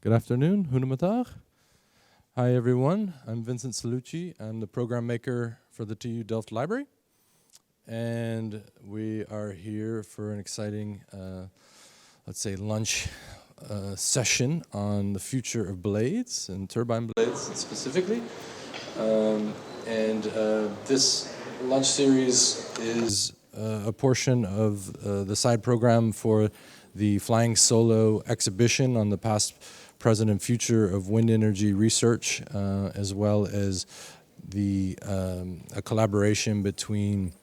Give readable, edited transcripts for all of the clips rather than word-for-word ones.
Good afternoon, goedemiddag. Hi everyone, I'm Vincent Salucci. I'm the program maker for the TU Delft Library. And we are here for an exciting, let's say, lunch session on the future of blades and turbine blades specifically. This lunch series is a portion of the side program for the Flying Solo exhibition on the past, present, and future of wind energy research, as well as a collaboration between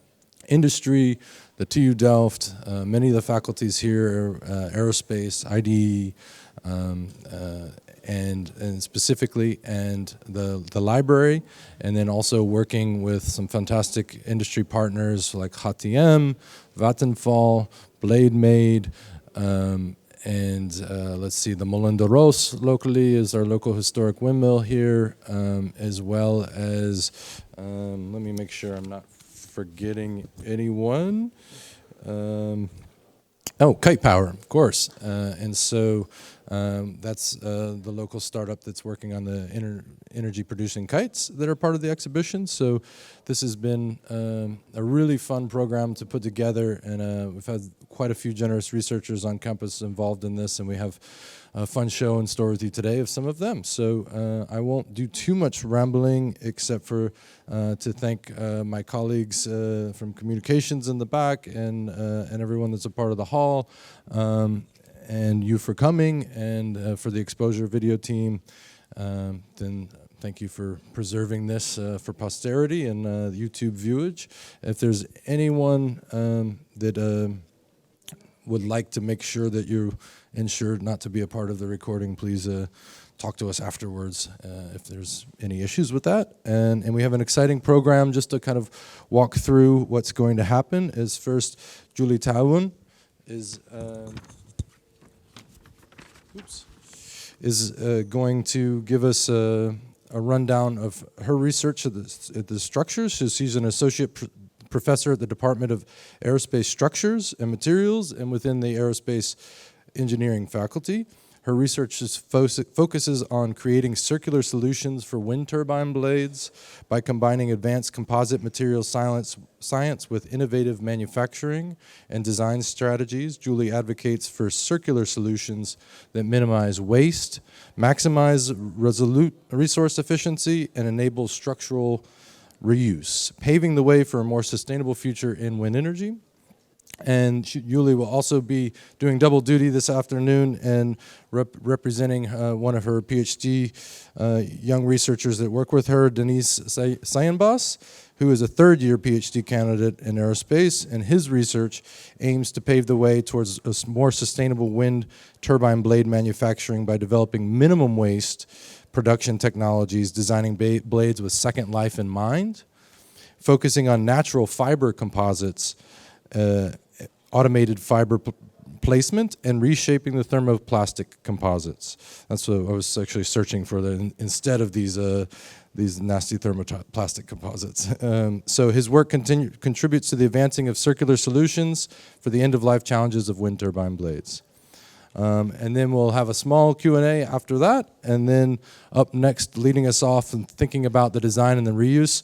industry, the TU Delft, many of the faculties here, aerospace, IDE, and specifically, and the library, and then also working with some fantastic industry partners like HTM, Vattenfall, Blade Made, let's see, the Molen de Roos locally is our local historic windmill here, as well as, let me make sure I'm not forgetting anyone. Kite Power, of course. That's the local startup that's working on the energy producing kites that are part of the exhibition. So this has been a really fun program to put together, and we've had quite a few generous researchers on campus involved in this, and we have a fun show in store with you today of some of them. So I won't do too much rambling except for to thank my colleagues from communications in the back and everyone that's a part of the hall, and you for coming, and for the exposure video team. Then thank you for preserving this for posterity and YouTube viewage. If there's anyone that would like to make sure that you're ensured not to be a part of the recording, please talk to us afterwards if there's any issues with that. And we have an exciting program just to kind of walk through what's going to happen. Is first, Julie Teuwen is going to give us a rundown of her research at the structures. So she's an associate professor at the Department of Aerospace Structures and Materials and within the Aerospace Engineering faculty. Her research focuses on creating circular solutions for wind turbine blades by combining advanced composite material science with innovative manufacturing and design strategies. Julie advocates for circular solutions that minimize waste, maximize resource efficiency, and enable structural reuse, paving the way for a more sustainable future in wind energy. And Julie will also be doing double duty this afternoon and representing one of her PhD young researchers that work with her, Deniz Sayinbas, who is a third-year PhD candidate in aerospace, and his research aims to pave the way towards a more sustainable wind turbine blade manufacturing by developing minimum waste production technologies, designing blades with second life in mind, focusing on natural fiber composites, automated fiber placement, and reshaping the thermoplastic composites. That's what I was actually searching for, instead of these nasty thermoplastic composites. So his work contributes to the advancing of circular solutions for the end-of-life challenges of wind turbine blades. And then we'll have a small Q&A after that. And then up next, leading us off and thinking about the design and the reuse,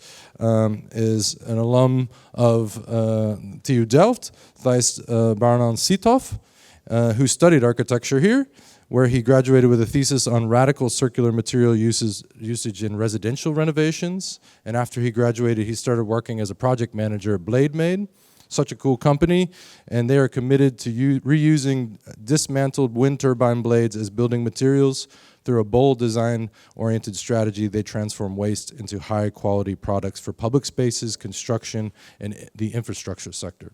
is an alum of TU Delft, Thijs von Barnau Sythoff, who studied architecture here, where he graduated with a thesis on radical circular material usage in residential renovations. And after he graduated, he started working as a project manager at Blade Made. Such a cool company, and they are committed to reusing dismantled wind turbine blades as building materials. Through a bold design-oriented strategy, they transform waste into high-quality products for public spaces, construction, and the infrastructure sector.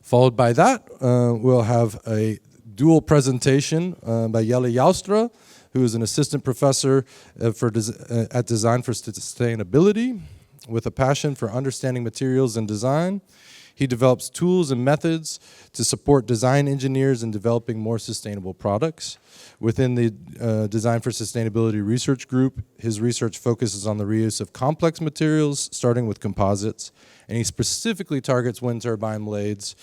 Followed by that, we'll have a dual presentation by Jelle Joustra, who is an assistant professor at Design for Sustainability, with a passion for understanding materials and design. He develops tools and methods to support design engineers in developing more sustainable products. Within the Design for Sustainability research group, his research focuses on the reuse of complex materials, starting with composites, and he specifically targets wind turbine blades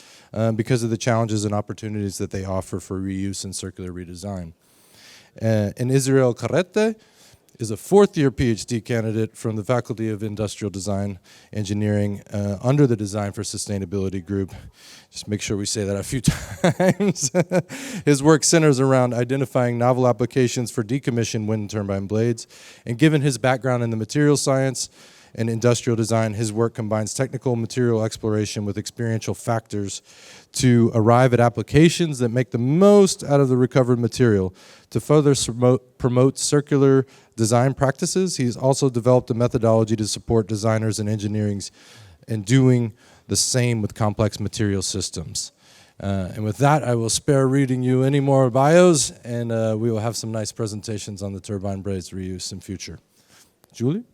because of the challenges and opportunities that they offer for reuse and circular redesign. And Israel Carrete is a fourth-year PhD candidate from the Faculty of Industrial Design Engineering under the Design for Sustainability group. Just make sure we say that a few times. His work centers around identifying novel applications for decommissioned wind turbine blades. And given his background in the material science and industrial design, his work combines technical material exploration with experiential factors to arrive at applications that make the most out of the recovered material. To further promote circular design practices, he's also developed a methodology to support designers and engineering in doing the same with complex material systems. And with that, I will spare reading you any more bios, and we will have some nice presentations on the turbine blades reuse in future. Julie?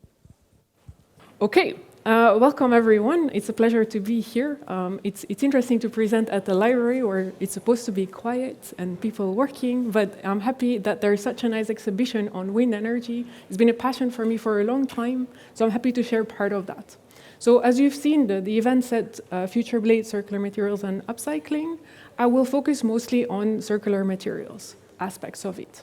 Okay, welcome everyone. It's a pleasure to be here. It's interesting to present at the library where it's supposed to be quiet and people working, but I'm happy that there's such a nice exhibition on wind energy. It's been a passion for me for a long time, so I'm happy to share part of that. So as you've seen, the event said future blades, circular materials and upcycling. I will focus mostly on circular materials, aspects of it.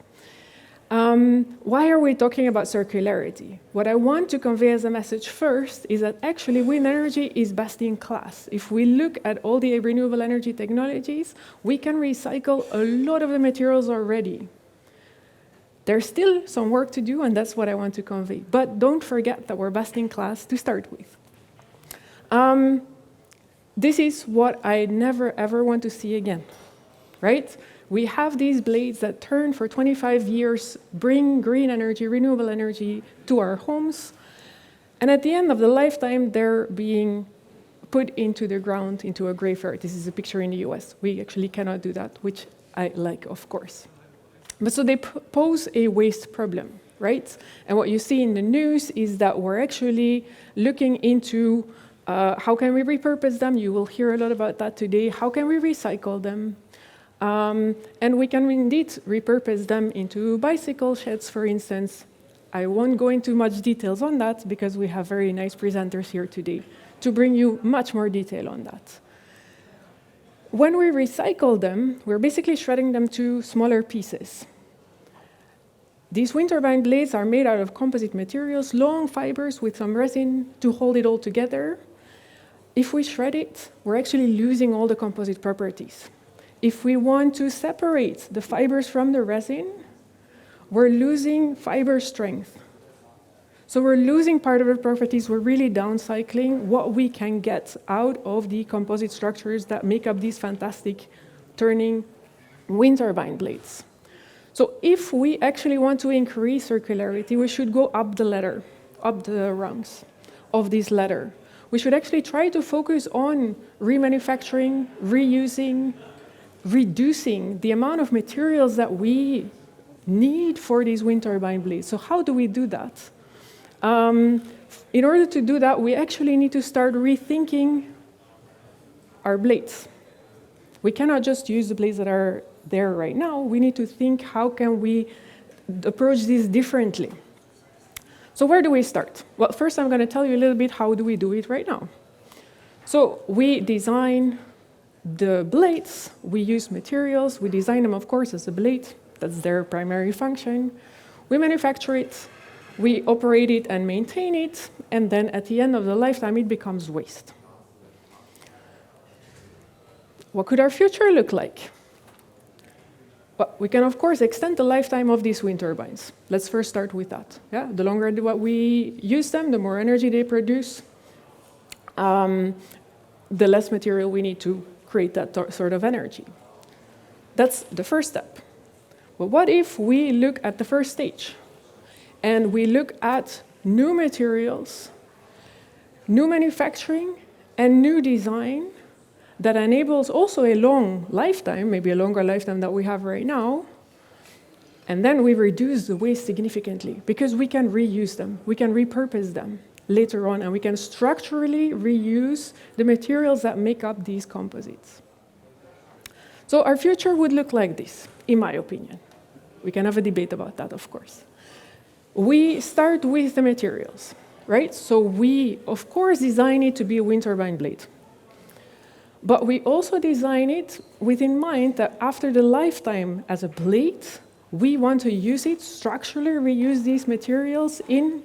Why are we talking about circularity? What I want to convey as a message first is that actually wind energy is best in class. If we look at all the renewable energy technologies, we can recycle a lot of the materials already. There's still some work to do, and that's what I want to convey. But don't forget that we're best in class to start with. This is what I never ever want to see again, right? We have these blades that turn for 25 years, bring green energy, renewable energy to our homes, and at the end of the lifetime, they're being put into the ground, into a graveyard. This is a picture in the US. We actually cannot do that, which I like, of course. But so they pose a waste problem, right? And what you see in the news is that we're actually looking into how can we repurpose them? You will hear a lot about that today. How can we recycle them? And we can indeed repurpose them into bicycle sheds, for instance. I won't go into much details on that because we have very nice presenters here today to bring you much more detail on that. When we recycle them, we're basically shredding them to smaller pieces. These wind turbine blades are made out of composite materials, long fibers with some resin to hold it all together. If we shred it, we're actually losing all the composite properties. If we want to separate the fibers from the resin, we're losing fiber strength. So we're losing part of the properties. We're really downcycling what we can get out of the composite structures that make up these fantastic turning wind turbine blades. So if we actually want to increase circularity, we should go up the ladder, up the rungs of this ladder. We should actually try to focus on remanufacturing, reusing, reducing the amount of materials that we need for these wind turbine blades. So how do we do that? In order to do that, we actually need to start rethinking our blades. We cannot just use the blades that are there right now. We need to think how can we approach this differently. So where do we start? Well, first I'm going to tell you a little bit how do we do it right now. So we design the blades, we use materials, we design them, of course, as a blade. That's their primary function. We manufacture it, we operate it and maintain it, and then at the end of the lifetime, it becomes waste. What could our future look like? Well, we can, of course, extend the lifetime of these wind turbines. Let's first start with that. Yeah? The longer we use them, the more energy they produce, the less material we need to create that sort of energy. That's the first step. But what if we look at the first stage and we look at new materials, new manufacturing, and new design that enables also a long lifetime, maybe a longer lifetime than we have right now, and then we reduce the waste significantly because we can reuse them, we can repurpose them later on, and we can structurally reuse the materials that make up these composites. So our future would look like this, in my opinion. We can have a debate about that, of course. We start with the materials, right? So we, of course, design it to be a wind turbine blade. But we also design it with in mind that after the lifetime as a blade, We want to use it, structurally reuse these materials in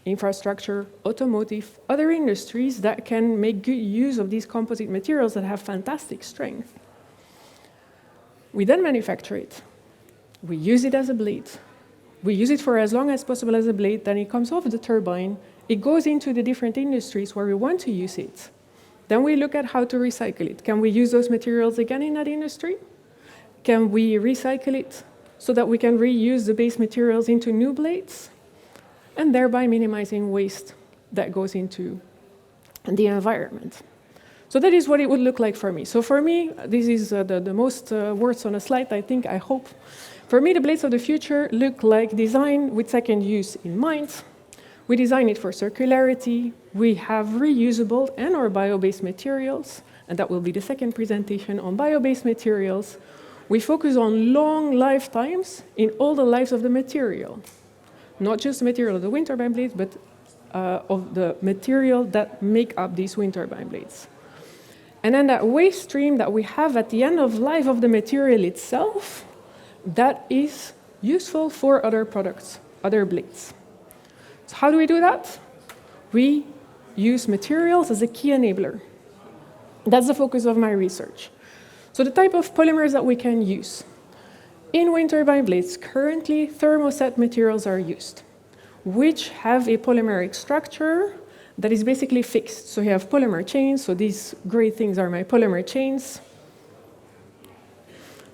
infrastructure, automotive, other industries that can make good use of these composite materials that have fantastic strength. We then manufacture it. We use it as a blade. We use it for as long as possible as a blade, then it comes off the turbine, it goes into the different industries where we want to use it. Then we look at how to recycle it. Can we use those materials again in that industry? Can we recycle it so that we can reuse the base materials into new blades? And thereby minimizing waste that goes into the environment. So that is what it would look like for me. So for me, this is the most words on a slide, I hope. For me, the blades of the future look like design with second use in mind. We design it for circularity. We have reusable and or bio-based materials, and that will be the second presentation on bio-based materials. We focus on long lifetimes in all the lives of the material. Not just the material of the wind turbine blades, but of the material that make up these wind turbine blades. And then that waste stream that we have at the end of life of the material itself, that is useful for other products, other blades. So how do we do that? We use materials as a key enabler. That's the focus of my research. So the type of polymers that we can use. In wind turbine blades, currently thermoset materials are used, which have a polymeric structure that is basically fixed. So you have polymer chains, so these gray things are my polymer chains.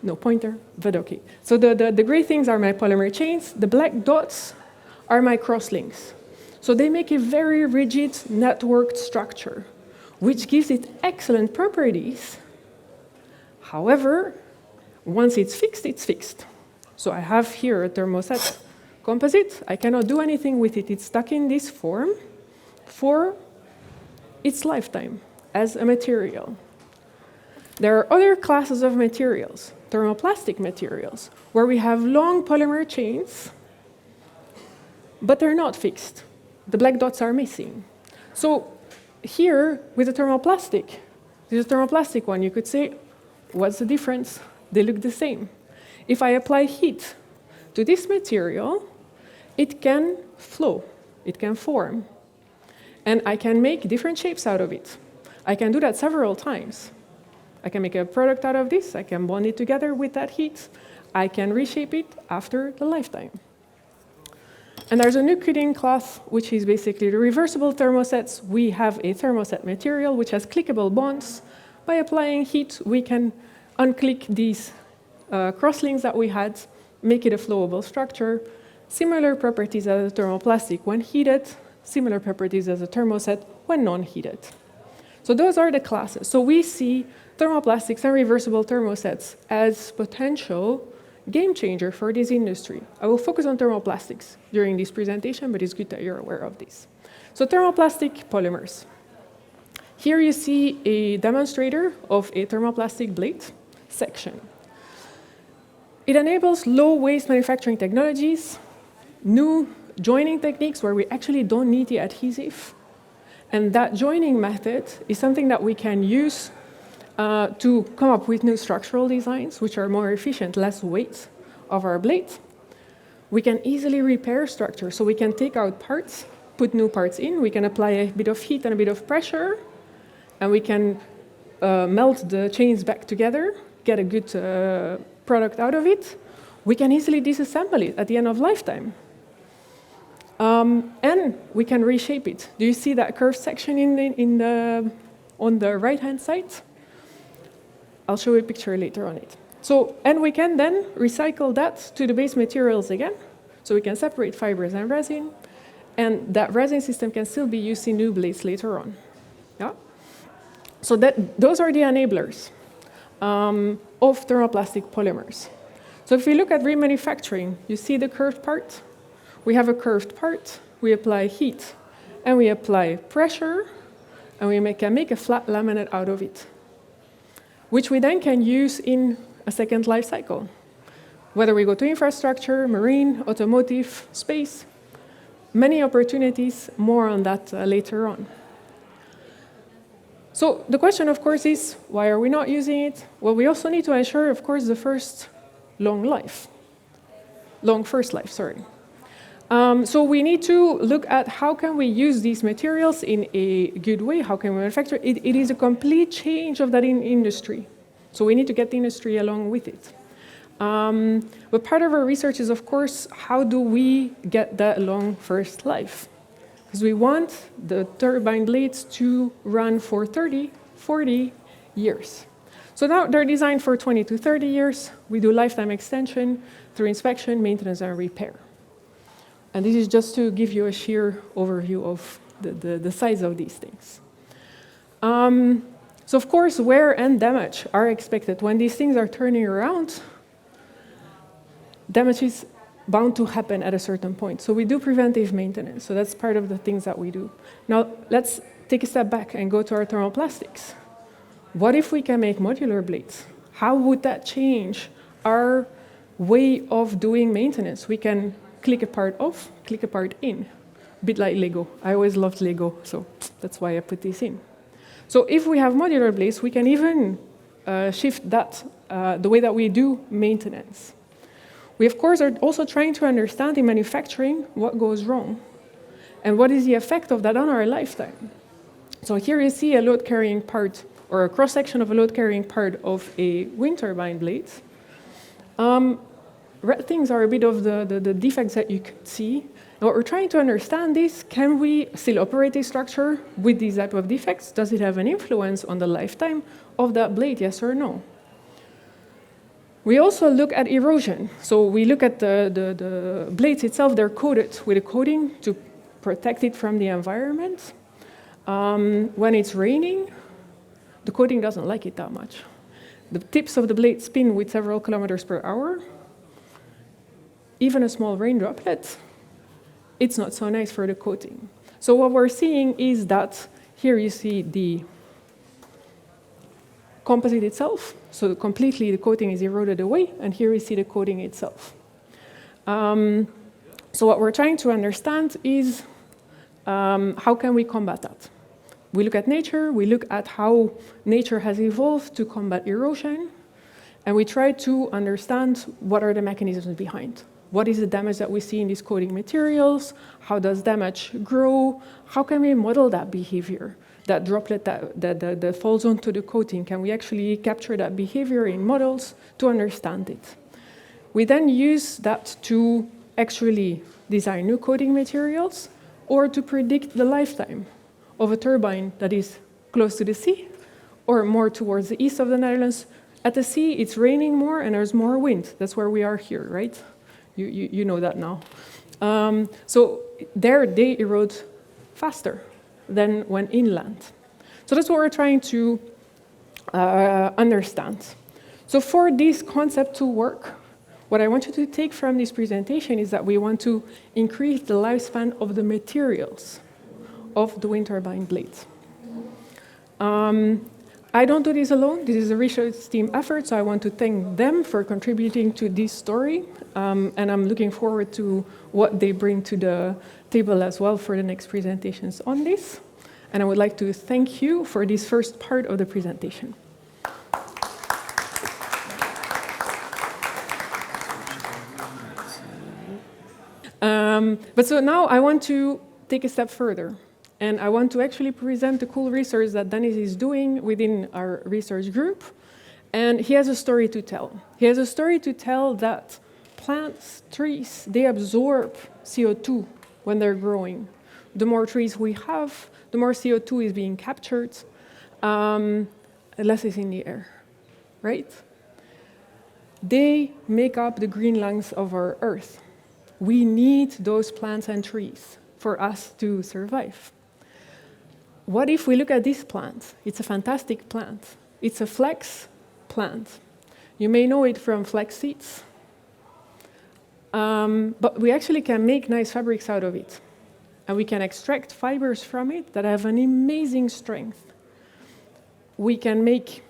No pointer, but okay. So the gray things are my polymer chains, the black dots are my crosslinks. So they make a very rigid networked structure, which gives it excellent properties. However, once it's fixed, it's fixed. So I have here a thermoset composite. I cannot do anything with it. It's stuck in this form for its lifetime as a material. There are other classes of materials, thermoplastic materials, where we have long polymer chains, but they're not fixed. The black dots are missing. So here, with the thermoplastic, this is a thermoplastic one, you could say, what's the difference? They look the same. If I apply heat to this material, it can flow, it can form, and I can make different shapes out of it. I can do that several times. I can make a product out of this, I can bond it together with that heat, I can reshape it after the lifetime. And there's a new cutting class, which is basically the reversible thermosets. We have a thermoset material which has clickable bonds. By applying heat, we can unclick these crosslinks that we had, make it a flowable structure. Similar properties as a thermoplastic when heated, similar properties as a thermoset when non-heated. So those are the classes. So we see thermoplastics and reversible thermosets as potential game changer for this industry. I will focus on thermoplastics during this presentation, but it's good that you're aware of this. So thermoplastic polymers. Here you see a demonstrator of a thermoplastic blade section. It enables low waste manufacturing technologies, new joining techniques where we actually don't need the adhesive. And that joining method is something that we can use to come up with new structural designs, which are more efficient, less weight of our blade. We can easily repair structure, so we can take out parts, put new parts in, we can apply a bit of heat and a bit of pressure, and we can melt the chains back together, get a good product out of it. We can easily disassemble it at the end of lifetime. And we can reshape it. Do you see that curved section on the right-hand side? I'll show you a picture later on it. So, and we can then recycle that to the base materials again. So we can separate fibers and resin, and that resin system can still be used in new blades later on. Yeah? So those are the enablers of thermoplastic polymers. So if we look at remanufacturing, you see the curved part? We have a curved part, we apply heat, and we apply pressure, and we can make a flat laminate out of it, which we then can use in a second life cycle. Whether we go to infrastructure, marine, automotive, space, many opportunities, more on that later on. So the question, of course, is why are we not using it? Well, we also need to ensure, of course, the first long life. long first life, sorry. So we need to look at how can we use these materials in a good way, how can we manufacture it. It is a complete change of that industry. So we need to get the industry along with it. But part of our research is, of course, how do we get that long first life? Because we want the turbine blades to run for 30, 40 years. So now they're designed for 20 to 30 years. We do lifetime extension through inspection, maintenance, and repair. And this is just to give you a sheer overview of the size of these things. So of course, wear and damage are expected. When these things are turning around, damage is bound to happen at a certain point. So we do preventive maintenance. So that's part of the things that we do. Now, let's take a step back and go to our thermoplastics. What if we can make modular blades? How would that change our way of doing maintenance? We can click a part off, click a part in, a bit like Lego. I always loved Lego, so that's why I put this in. So if we have modular blades, we can even shift that, the way that we do maintenance. We, of course, are also trying to understand in manufacturing what goes wrong and what is the effect of that on our lifetime. So here you see a load-carrying part, or a cross-section of a load-carrying part of a wind turbine blade. Red things are a bit of the defects that you could see. And what we're trying to understand is, can we still operate a structure with these type of defects? Does it have an influence on the lifetime of that blade, yes or no? We also look at erosion. So we look at the blades itself. They're coated with a coating to protect it from the environment. When it's raining, the coating doesn't like it that much. The tips of the blade spin with several kilometers per hour. Even a small rain droplet, it's not so nice for the coating. So what we're seeing is that here you see the composite itself. So completely the coating is eroded away, and here we see the coating itself. So what we're trying to understand is how can we combat that? We look at nature, we look at how nature has evolved to combat erosion, and we try to understand what are the mechanisms behind. What is the damage that we see in these coating materials? How does damage grow? How can we model that behavior? That droplet that falls onto the coating, can we actually capture that behavior in models to understand it? We then use that to actually design new coating materials or to predict the lifetime of a turbine that is close to the sea or more towards the east of the Netherlands. At the sea, it's raining more and there's more wind. That's where we are here, right? You know that now. So there they erode faster than when inland. So that's what we're trying to understand. So for this concept to work, what I want you to take from this presentation is that we want to increase the lifespan of the materials of the wind turbine blades. I don't do this alone. This is a research team effort, so I want to thank them for contributing to this story. And I'm looking forward to what they bring to the table as well for the next presentations on this. And I would like to thank you for this first part of the presentation. But so now I want to take a step further. And I want to actually present the cool research that Deniz is doing within our research group. And he has a story to tell. He has a story to tell that plants, trees, they absorb CO2 when they're growing. The more trees we have, the more CO2 is being captured, less is in the air, right? They make up the green lungs of our Earth. We need those plants and trees for us to survive. What if we look at this plant? It's a fantastic plant. It's a flax plant. You may know it from flax seeds. But we actually can make nice fabrics out of it. And we can extract fibers from it that have an amazing strength. We can make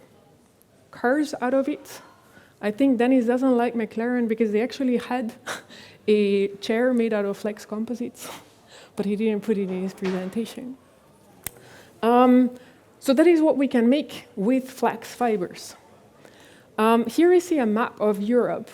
cars out of it. I think Deniz doesn't like McLaren because they actually had a chair made out of flex composites, but he didn't put it in his presentation. So that is what we can make with flax fibers. Here we see a map of Europe.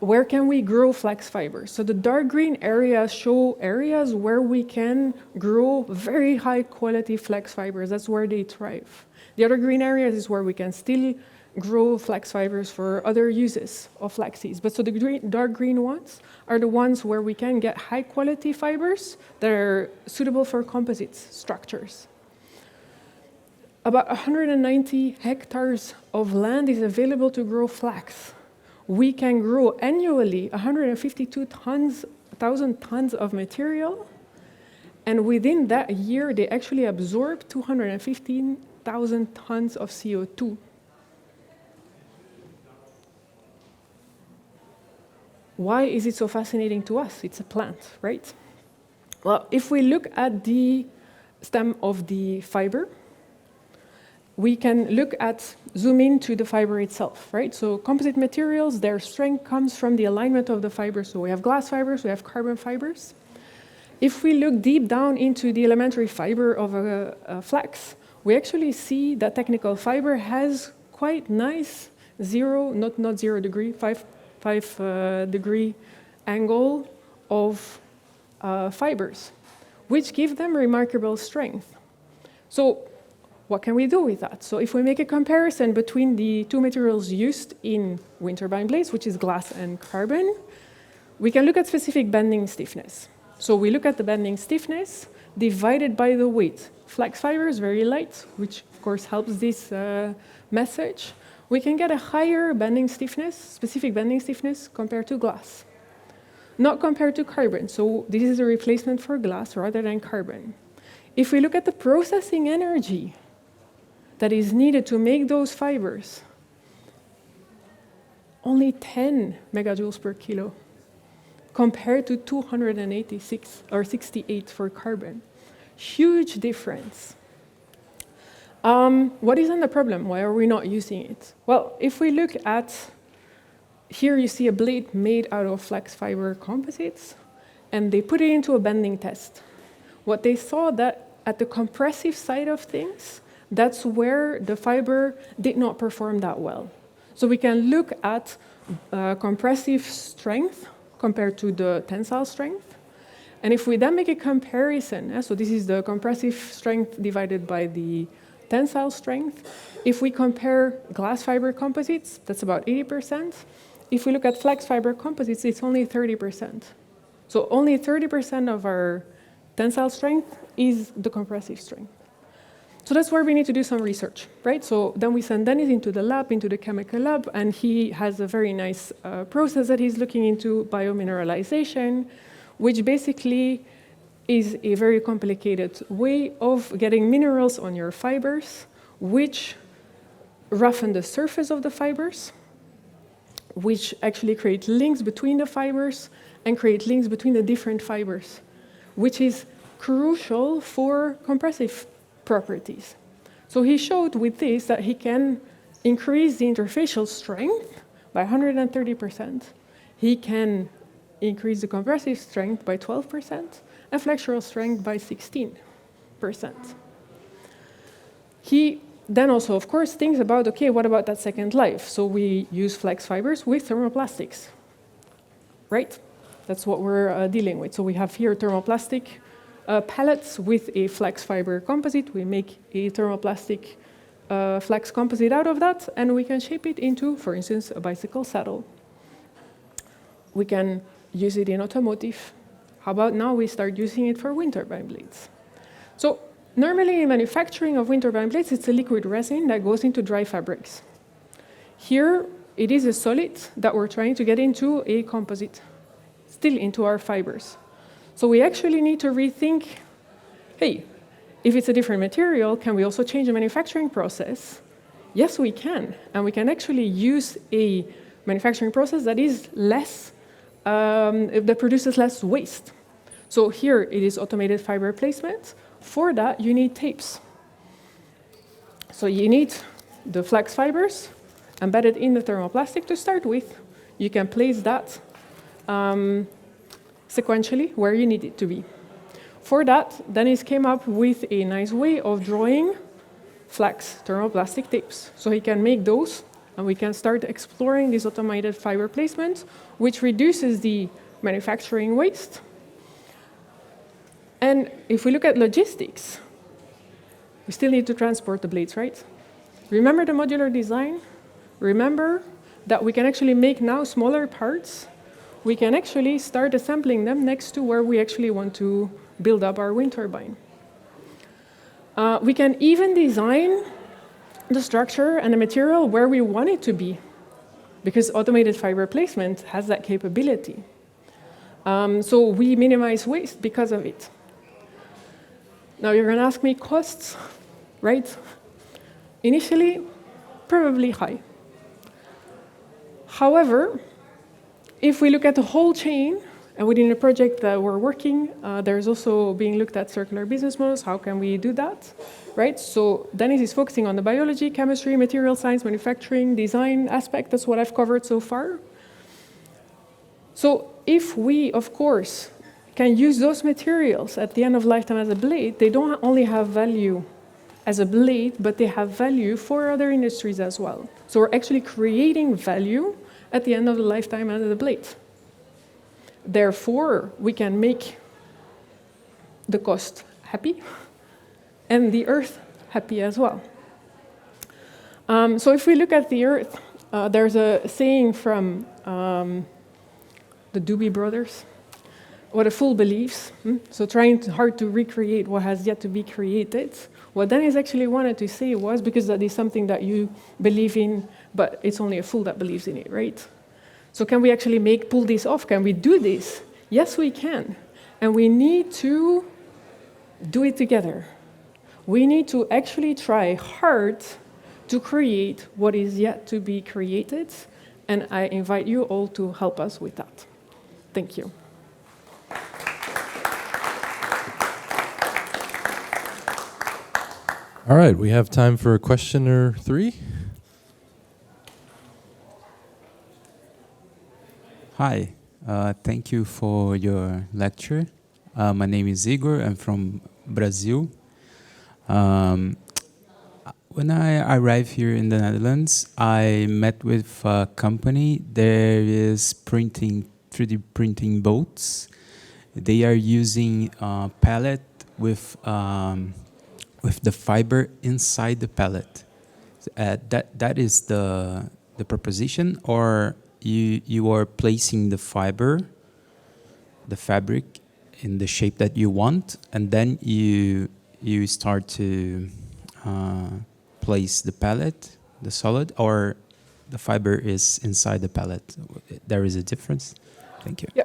where can we grow flax fibers? So the dark green areas show areas where we can grow very high quality flax fibers. That's where they thrive. The other green areas is where we can still grow flax fibers for other uses of flaxseeds. But so the dark green ones are the ones where we can get high quality fibers that are suitable for composite structures. About 190 hectares of land is available to grow flax. We can grow annually 152,000 tons of material, and within that year, they actually absorb 215,000 tons of CO2. Why is it so fascinating to us? It's a plant, right? Well, if we look at the stem of the fiber, we can zoom into the fiber itself, right? So composite materials, their strength comes from the alignment of the fibers. So we have glass fibers, we have carbon fibers. If we look deep down into the elementary fiber of a flax, we actually see that technical fiber has quite nice not 0 degree, 5 degree angle of fibers, which give them remarkable strength. So what can we do with that? So if we make a comparison between the two materials used in wind turbine blades, which is glass and carbon, we can look at specific bending stiffness. So we look at the bending stiffness divided by the weight. Flax fiber is very light, which of course helps this message. We can get a higher bending stiffness, specific bending stiffness, compared to glass. Not compared to carbon, so this is a replacement for glass rather than carbon. If we look at the processing energy that is needed to make those fibers, only 10 megajoules per kilo, compared to 286 or 68 for carbon. Huge difference. What is then the problem? Why are we not using it? Well, if we look at, here you see a blade made out of flax fiber composites, and they put it into a bending test. What they saw that at the compressive side of things, that's where the fiber did not perform that well. So we can look at compressive strength compared to the tensile strength. And if we then make a comparison, so this is the compressive strength divided by the tensile strength. If we compare glass fiber composites, that's about 80%. If we look at flax fiber composites, it's only 30%. So only 30% of our tensile strength is the compressive strength. So that's where we need to do some research, right? So then we send Deniz into the lab, into the chemical lab, and he has a very nice process that he's looking into, biomineralization, which basically is a very complicated way of getting minerals on your fibers, which roughen the surface of the fibers, which actually create links between the fibers and create links between the different fibers, which is crucial for compressive properties. So he showed with this that he can increase the interfacial strength by 130%. He can increase the compressive strength by 12% and flexural strength by 16%. He then also, of course, thinks about, okay, what about that second life? So we use flax fibers with thermoplastics, right? That's what we're dealing with. So we have here thermoplastic pellets with a flax fiber composite. We make a thermoplastic flax composite out of that, and we can shape it into, for instance, a bicycle saddle. We can use it in automotive. How about now we start using it for wind turbine blades? So normally in manufacturing of wind turbine blades, it's a liquid resin that goes into dry fabrics. Here, it is a solid that we're trying to get into a composite, still into our fibers. So we actually need to rethink, hey, if it's a different material, can we also change the manufacturing process? Yes, we can. And we can actually use a manufacturing process that is less, that produces less waste. So here it is automated fiber placement. For that, you need tapes. So you need the flax fibers embedded in the thermoplastic to start with. You can place that sequentially where you need it to be. For that, Deniz came up with a nice way of drawing flax thermoplastic tapes. So he can make those And we can start exploring this automated fiber placement, which reduces the manufacturing waste. And if we look at logistics, we still need to transport the blades, right? Remember the modular design? Remember that we can actually make now smaller parts. We can actually start assembling them next to where we actually want to build up our wind turbine. We can even design the structure and the material where we want it to be, because automated fiber placement has that capability. So we minimize waste because of it. Now you're going to ask me costs, right? Initially, probably high. However, if we look at the whole chain, and within the project that we're working, there's also being looked at circular business models. How can we do that, right? So Deniz is focusing on the biology, chemistry, material science, manufacturing, design aspect. That's what I've covered so far. So if we, of course, can use those materials at the end of lifetime as a blade, they don't only have value as a blade, but they have value for other industries as well. So we're actually creating value at the end of the lifetime as a blade. Therefore, we can make the cost happy and the earth happy as well. So if we look at the earth, there's a saying from the Doobie Brothers, what a fool believes. So trying hard to recreate what has yet to be created. What Deniz actually wanted to say was, because that is something that you believe in, but it's only a fool that believes in it, right? So can we actually pull this off? Can we do this? Yes, we can. And we need to do it together. We need to actually try hard to create what is yet to be created. And I invite you all to help us with that. Thank you. All right, we have time for a question or three. Hi, thank you for your lecture. My name is Igor. I'm from Brazil. When I arrived here in the Netherlands, I met with a company. There is 3D printing boats. They are using a pellet with the fiber inside the pellet. That is the proposition, or you are placing the fabric in the shape that you want, and then you start to place the pellet, the solid, or the fiber is inside the pellet. There is a difference. Thank you. Yeah.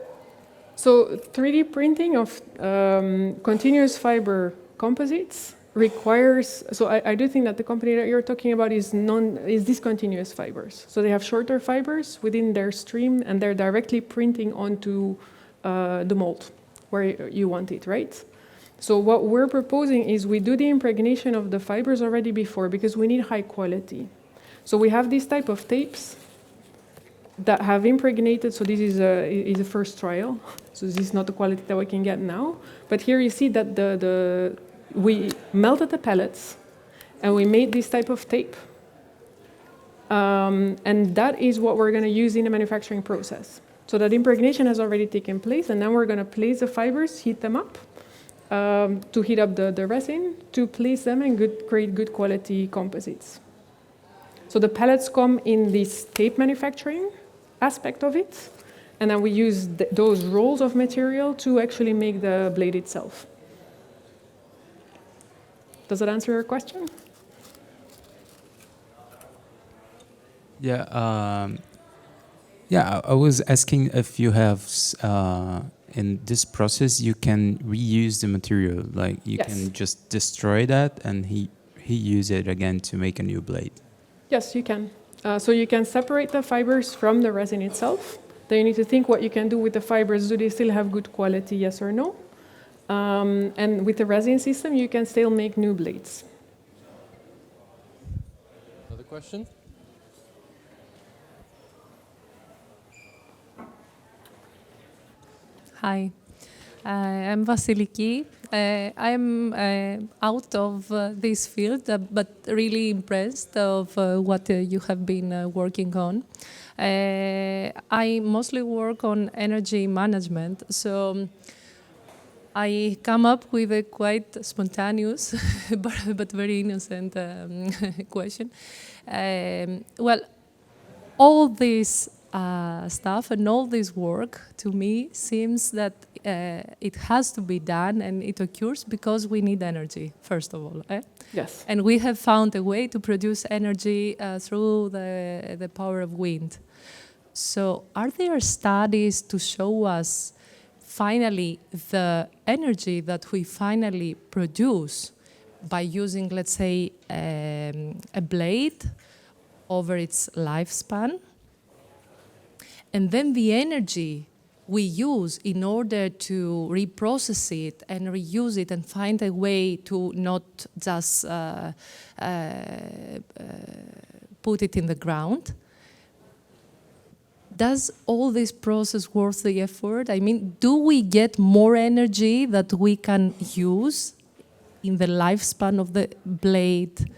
So 3D printing of continuous fiber composites requires, so I do think that the company that you're talking about is discontinuous fibers. So they have shorter fibers within their stream, and they're directly printing onto the mold where you want it, right? So what we're proposing is we do the impregnation of the fibers already before, because we need high quality. So we have these type of tapes that have impregnated, so this is a first trial. So this is not the quality that we can get now. But here you see that we melted the pellets and we made this type of tape. And that is what we're going to use in the manufacturing process. So that impregnation has already taken place, and then we're going to place the fibers, heat them up, to heat up the resin, to place them and create good quality composites. So the pellets come in this tape manufacturing aspect of it, and then we use those rolls of material to actually make the blade itself. Does that answer your question? Yeah, I was asking if you have, in this process, you can reuse the material, like you Yes. can just destroy that and he use it again to make a new blade. Yes, you can. So you can separate the fibers from the resin itself. Then you need to think what you can do with the fibers. Do they still have good quality, yes or no? And with the resin system, you can still make new blades. Another question? Hi, I'm Vasiliki. I'm out of this field, but really impressed of what you have been working on. I mostly work on energy management, so I come up with a quite spontaneous but very innocent question. Well, all this stuff and all this work, to me, seems that it has to be done, and it occurs because we need energy, first of all. Yes. And we have found a way to produce energy through the power of wind. So are there studies to show us finally the energy that we finally produce by using, let's say, a blade over its lifespan? And then the energy we use in order to reprocess it and reuse it and find a way to not just put it in the ground. Does all this process worth the effort? I mean, do we get more energy that we can use in the lifespan of the blade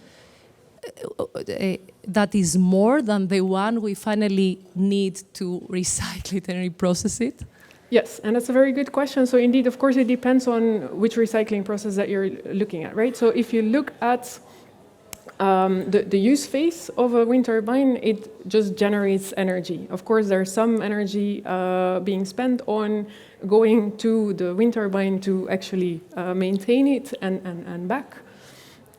that is more than the one we finally need to recycle it and reprocess it? Yes, and that's a very good question. So indeed, of course, it depends on which recycling process that you're looking at, right? So if you look at the use phase of a wind turbine, it just generates energy. Of course, there's some energy being spent on going to the wind turbine to actually maintain it and back.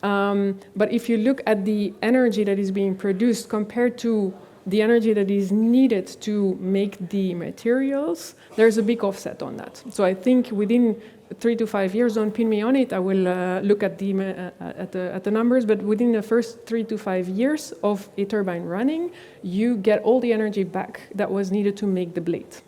But if you look at the energy that is being produced compared to the energy that is needed to make the materials, there's a big offset on that. So I think within 3 to 5 years, don't pin me on it, I will look at the numbers, but within the first 3 to 5 years of a turbine running, you get all the energy back that was needed to make the blade.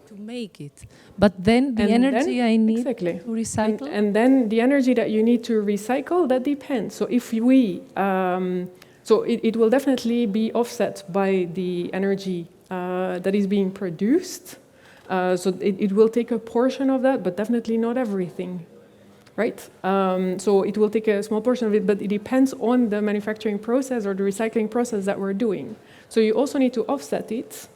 To make it. But then the energy I need exactly. to recycle? And then the energy that you need to recycle, that depends. So if we, so it will definitely be offset by the energy that is being produced. So it will take a portion of that, but definitely not everything, right? So it will take a small portion of it, but it depends on the manufacturing process or the recycling process that we're doing. So you also need to offset it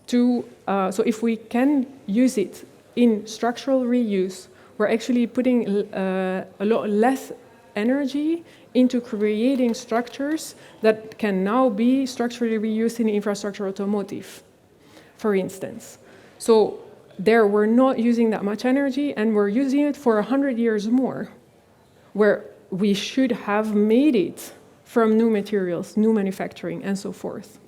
to, so if we can use it in structural reuse, we're actually putting a lot less energy into creating structures that can now be structurally reused in infrastructure automotive, for instance. So there we're not using that much energy, and we're using it for 100 years more, where we should have made it from new materials, new manufacturing, and so forth.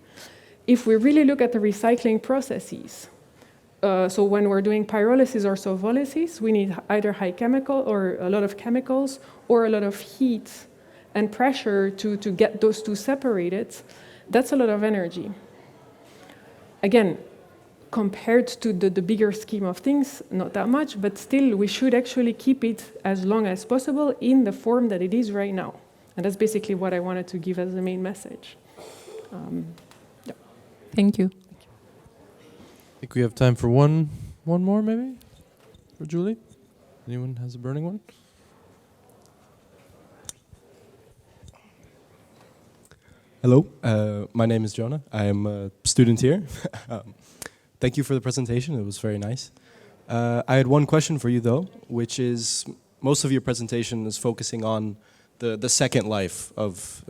If we really look at the recycling processes, so when we're doing pyrolysis or solvolysis, we need either high chemical or a lot of chemicals or a lot of heat and pressure to get those two separated. That's a lot of energy. Again, compared to the bigger scheme of things, not that much, but still we should actually keep it as long as possible in the form that it is right now. And that's basically what I wanted to give as the main message. Yeah. Thank you. I think we have time for one more, maybe, for Julie. Anyone has a burning one? Hello, my name is Jonah. I am a student here. Thank you for the presentation. It was very nice. I had one question for you, though, which is most of your presentation is focusing on the second life of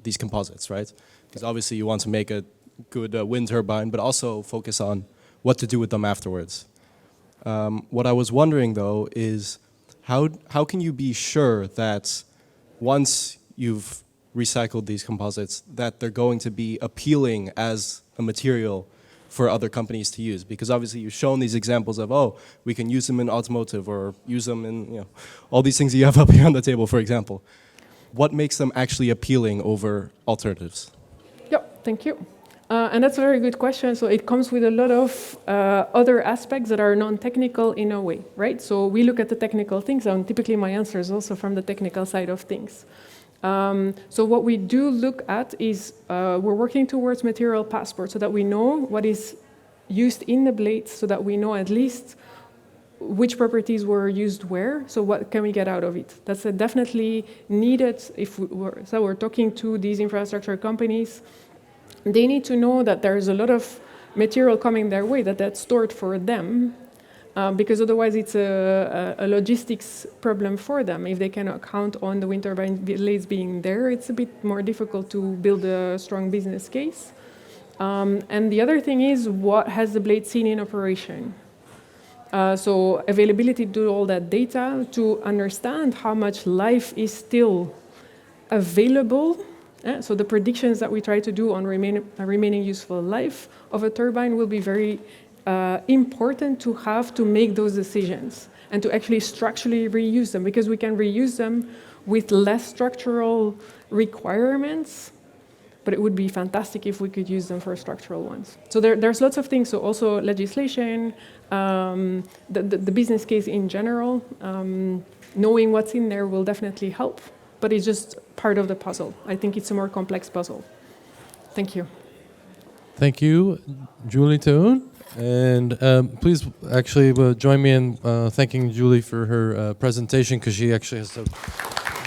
these composites, right? Because obviously you want to make a good wind turbine, but also focus on what to do with them afterwards. What I was wondering, though, is how can you be sure that once you've recycled these composites, that they're going to be appealing as a material for other companies to use? Because obviously you've shown these examples of, oh, we can use them in automotive or use them in, all these things that you have up here on the table, for example. What makes them actually appealing over alternatives? Yep, thank you. And that's a very good question. So it comes with a lot of other aspects that are non-technical in a way, right? So we look at the technical things, and typically my answer is also from the technical side of things. So what we do look at is we're working towards material passport so that we know what is used in the blades, so that we know at least which properties were used where, so what can we get out of it? That's definitely needed if we're talking to these infrastructure companies. They need to know that there's a lot of material coming their way, that's stored for them, because otherwise it's a logistics problem for them. If they cannot count on the wind turbine blades being there, it's a bit more difficult to build a strong business case. And the other thing is, what has the blade seen in operation? So availability to do all that data to understand how much life is still available. So the predictions that we try to do on remaining useful life of a turbine will be very important to have to make those decisions and to actually structurally reuse them, because we can reuse them with less structural requirements. But it would be fantastic if we could use them for structural ones. So there's lots of things. So also legislation, the business case in general, knowing what's in there will definitely help. But it's just part of the puzzle. I think it's a more complex puzzle. Thank you. Thank you, Julie Teuwen. And please actually join me in thanking Julie for her presentation, because she actually has to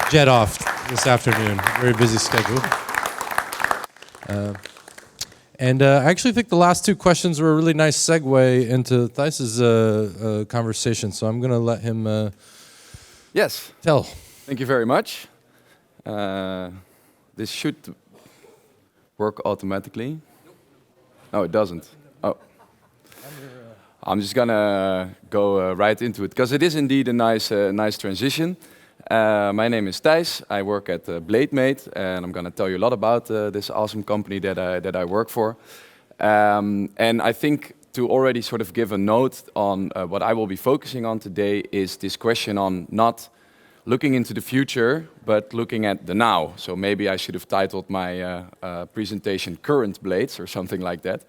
jet off this afternoon. Very busy schedule. And I actually think the last two questions were a really nice segue into Thijs's conversation. So I'm going to let him Yes. tell. Thank you very much. This should work automatically. No, it doesn't. Oh. I'm just going to go right into it, because it is indeed a nice transition. My name is Thijs. I work at BladeMate, and I'm going to tell you a lot about this awesome company that I work for. And I think to already sort of give a note on what I will be focusing on today is this question on not looking into the future, but looking at the now. So maybe I should have titled my presentation "Current Blades" or something like that.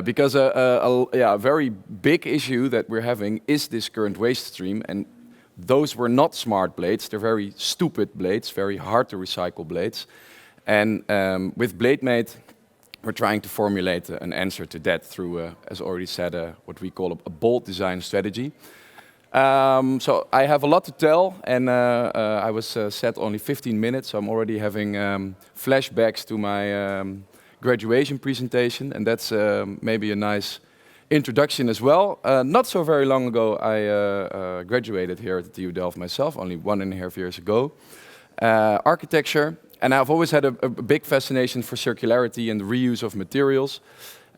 Because a very big issue that we're having is this current waste stream, and those were not smart blades. They're very stupid blades, very hard to recycle blades. And with BladeMate, we're trying to formulate an answer to that through, as already said, what we call a bold design strategy. So I have a lot to tell, and I was set only 15 minutes, so I'm already having flashbacks to my graduation presentation, and that's maybe a nice introduction as well. Not so very long ago, I graduated here at the TU Delft myself, only 1.5 years ago. Architecture, and I've always had a big fascination for circularity and the reuse of materials.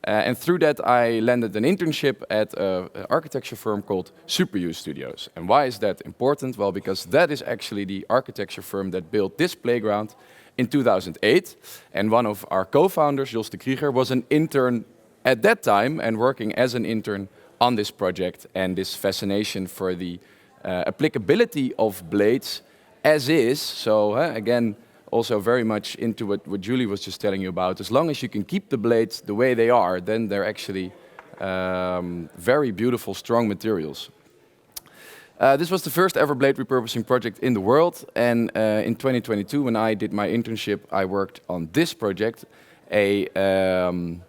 And through that, I landed an internship at an architecture firm called Superuse Studios. And why is that important? Well, because that is actually the architecture firm that built this playground in 2008. And one of our co-founders, Jos de Krieger, was an intern at that time and working as an intern on this project, and this fascination for the applicability of blades as is. So again, also very much into what Julie was just telling you about. As long as you can keep the blades the way they are, then they're actually very beautiful, strong materials. This was the first ever blade repurposing project in the world, and in 2022, when I did my internship, I worked on this project, an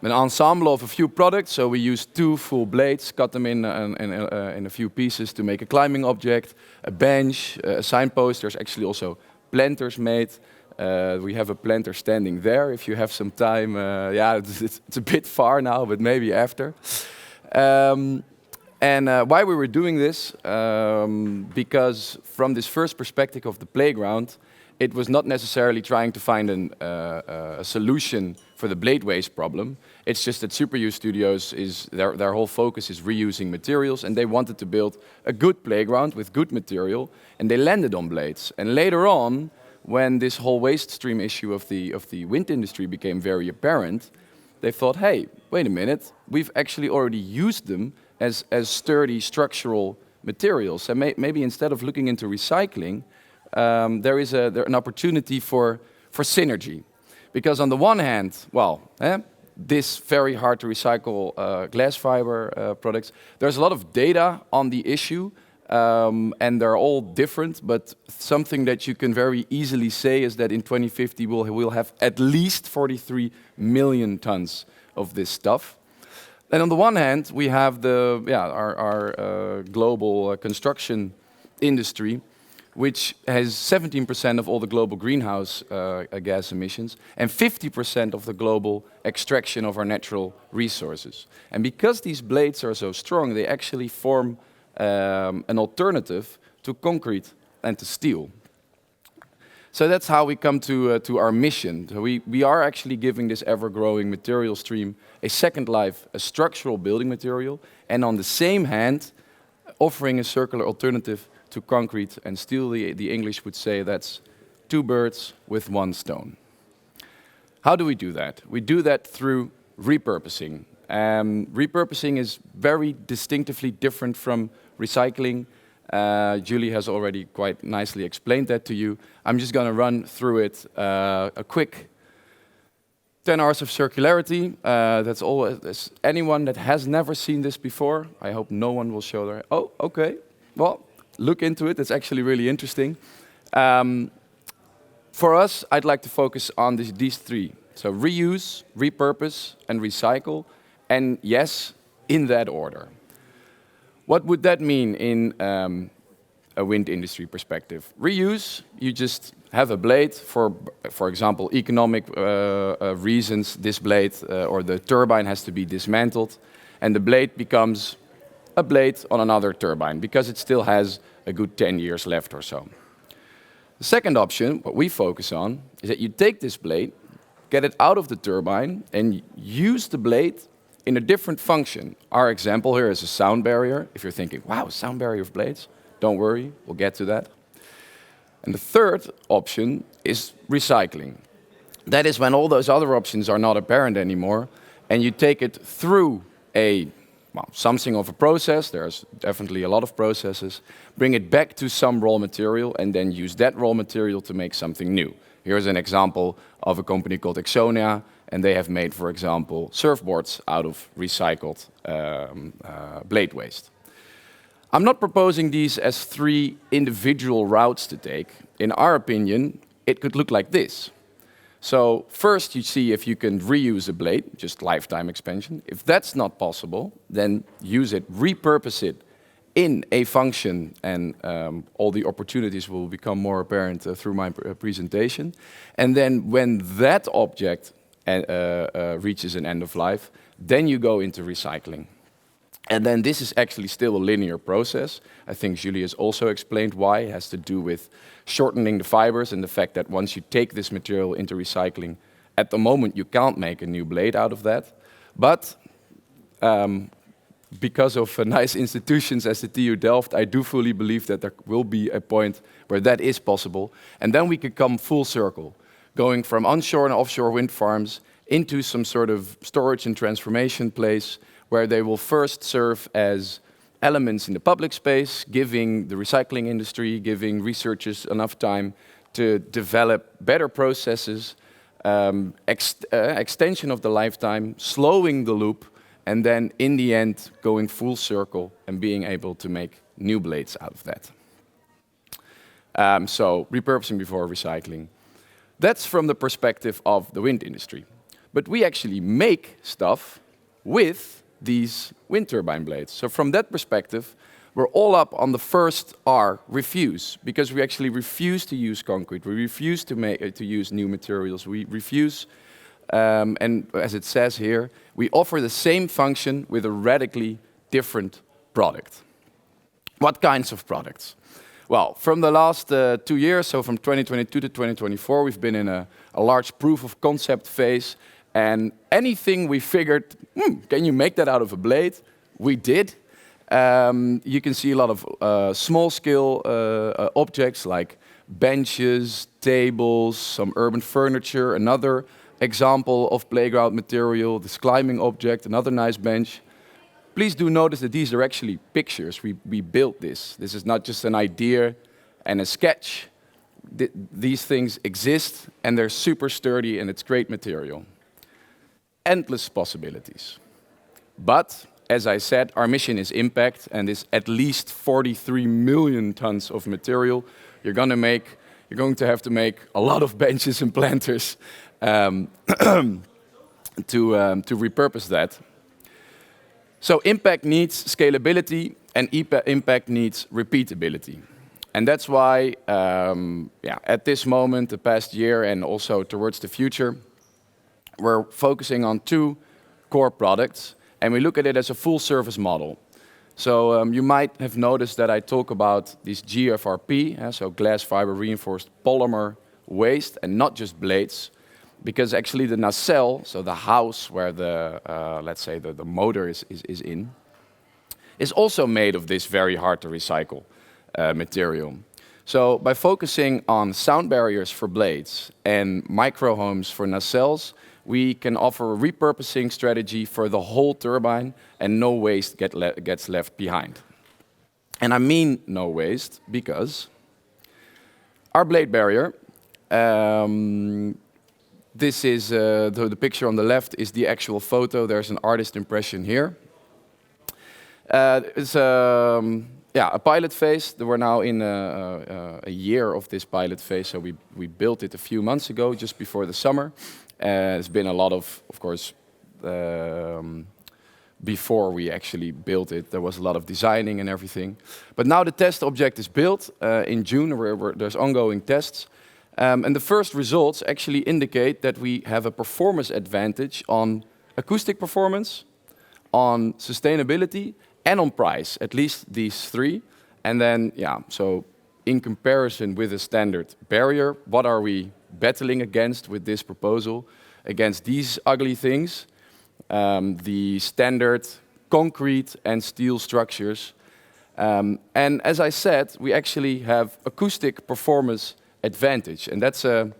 ensemble of a few products. So we used 2 full blades, cut them in a few pieces to make a climbing object, a bench, a signpost. There's actually also planters made. We have a planter standing there if you have some time. It's a bit far now, but maybe after. Why we were doing this? Because from this first perspective of the playground, it was not necessarily trying to find a solution for the blade waste problem. It's just that Superuse Studios, their whole focus is reusing materials, and they wanted to build a good playground with good material, and they landed on blades. And later on, when this whole waste stream issue of the wind industry became very apparent, they thought, hey, wait a minute, we've actually already used them as sturdy structural materials. And maybe instead of looking into recycling, there is an opportunity for synergy. Because on the one hand, this very hard to recycle glass fiber products, there's a lot of data on the issue, and they're all different, but something that you can very easily say is that in 2050 we'll have at least 43 million tons of this stuff. And on the one hand, we have our global construction industry, which has 17% of all the global greenhouse gas emissions and 50% of the global extraction of our natural resources. And because these blades are so strong, they actually form an alternative to concrete and to steel. So that's how we come to our mission. So we are actually giving this ever-growing material stream a second life, a structural building material, and on the same hand, offering a circular alternative to concrete and steel. The English would say that's two birds with one stone. How do we do that? We do that through repurposing. Repurposing is very distinctively different from recycling. Julie has already quite nicely explained that to you. I'm just going to run through it a quick 10 hours of circularity. That's all. Anyone that has never seen this before, I hope no one will show their... Oh, okay. Well, look into it. It's actually really interesting. For us, I'd like to focus on these three. So reuse, repurpose, and recycle. And yes, in that order. What would that mean in a wind industry perspective? Reuse, you just have a blade for example, economic reasons. This blade or the turbine has to be dismantled, and the blade becomes a blade on another turbine because it still has a good 10 years left or so. The second option, what we focus on, is that you take this blade, get it out of the turbine, and use the blade in a different function. Our example here is a sound barrier. If you're thinking, wow, a sound barrier of blades, don't worry, we'll get to that. And the third option is recycling. That is when all those other options are not apparent anymore, and you take it through something of a process. There's definitely a lot of processes. Bring it back to some raw material, and then use that raw material to make something new. Here's an example of a company called Exonia, and they have made, for example, surfboards out of recycled blade waste. I'm not proposing these as three individual routes to take. In our opinion, it could look like this. So first you see if you can reuse a blade, just lifetime expansion. If that's not possible, then use it, repurpose it in a function, and all the opportunities will become more apparent through my presentation. And then when that object reaches an end of life, then you go into recycling. And then this is actually still a linear process. I think Julie has also explained why. It has to do with shortening the fibers and the fact that once you take this material into recycling, at the moment you can't make a new blade out of that. But because of nice institutions as the TU Delft, I do fully believe that there will be a point where that is possible. And then we could come full circle, going from onshore and offshore wind farms into some sort of storage and transformation place where they will first serve as elements in the public space, giving the recycling industry, giving researchers enough time to develop better processes, extension of the lifetime, slowing the loop, and then in the end going full circle and being able to make new blades out of that. So repurposing before recycling. That's from the perspective of the wind industry. But we actually make stuff with these wind turbine blades. So from that perspective, we're all up on the first R, refuse, because we actually refuse to use concrete. We refuse to use new materials. We refuse, and as it says here, we offer the same function with a radically different product. What kinds of products? Well, from the last 2 years, so from 2022 to 2024, we've been in a large proof of concept phase. And anything we figured, can you make that out of a blade? We did. You can see a lot of small-scale objects like benches, tables, some urban furniture. Another example of playground material, this climbing object, another nice bench. Please do notice that these are actually pictures. We built this. This is not just an idea and a sketch. These things exist, and they're super sturdy, and it's great material. Endless possibilities. But, as I said, our mission is impact, and is at least 43 million tons of material. You're going to have to make a lot of benches and planters to repurpose that. So impact needs scalability, and impact needs repeatability. And that's why, at this moment, the past year, and also towards the future, we're focusing on 2 core products, and we look at it as a full service model. So you might have noticed that I talk about this GFRP, so glass fiber reinforced polymer waste, and not just blades, because actually the nacelle, so the house where the, let's say the motor is in, is also made of this very hard to recycle material. So by focusing on sound barriers for blades and micro homes for nacelles, we can offer a repurposing strategy for the whole turbine, and no waste gets left behind. And I mean no waste because our blade barrier, this is the picture on the left is the actual photo. There's an artist impression here. It's a pilot phase. We're now in a year of this pilot phase. So we built it a few months ago, just before the summer. There's been a lot of course, before we actually built it, there was a lot of designing and everything. But now the test object is built in June, where there's ongoing tests. And the first results actually indicate that we have a performance advantage on acoustic performance, on sustainability, and on price, at least these 3. And then, so in comparison with a standard barrier, what are we battling against with this proposal? Against these ugly things, the standard concrete and steel structures. And as I said, we actually have acoustic performance advantage. And that's an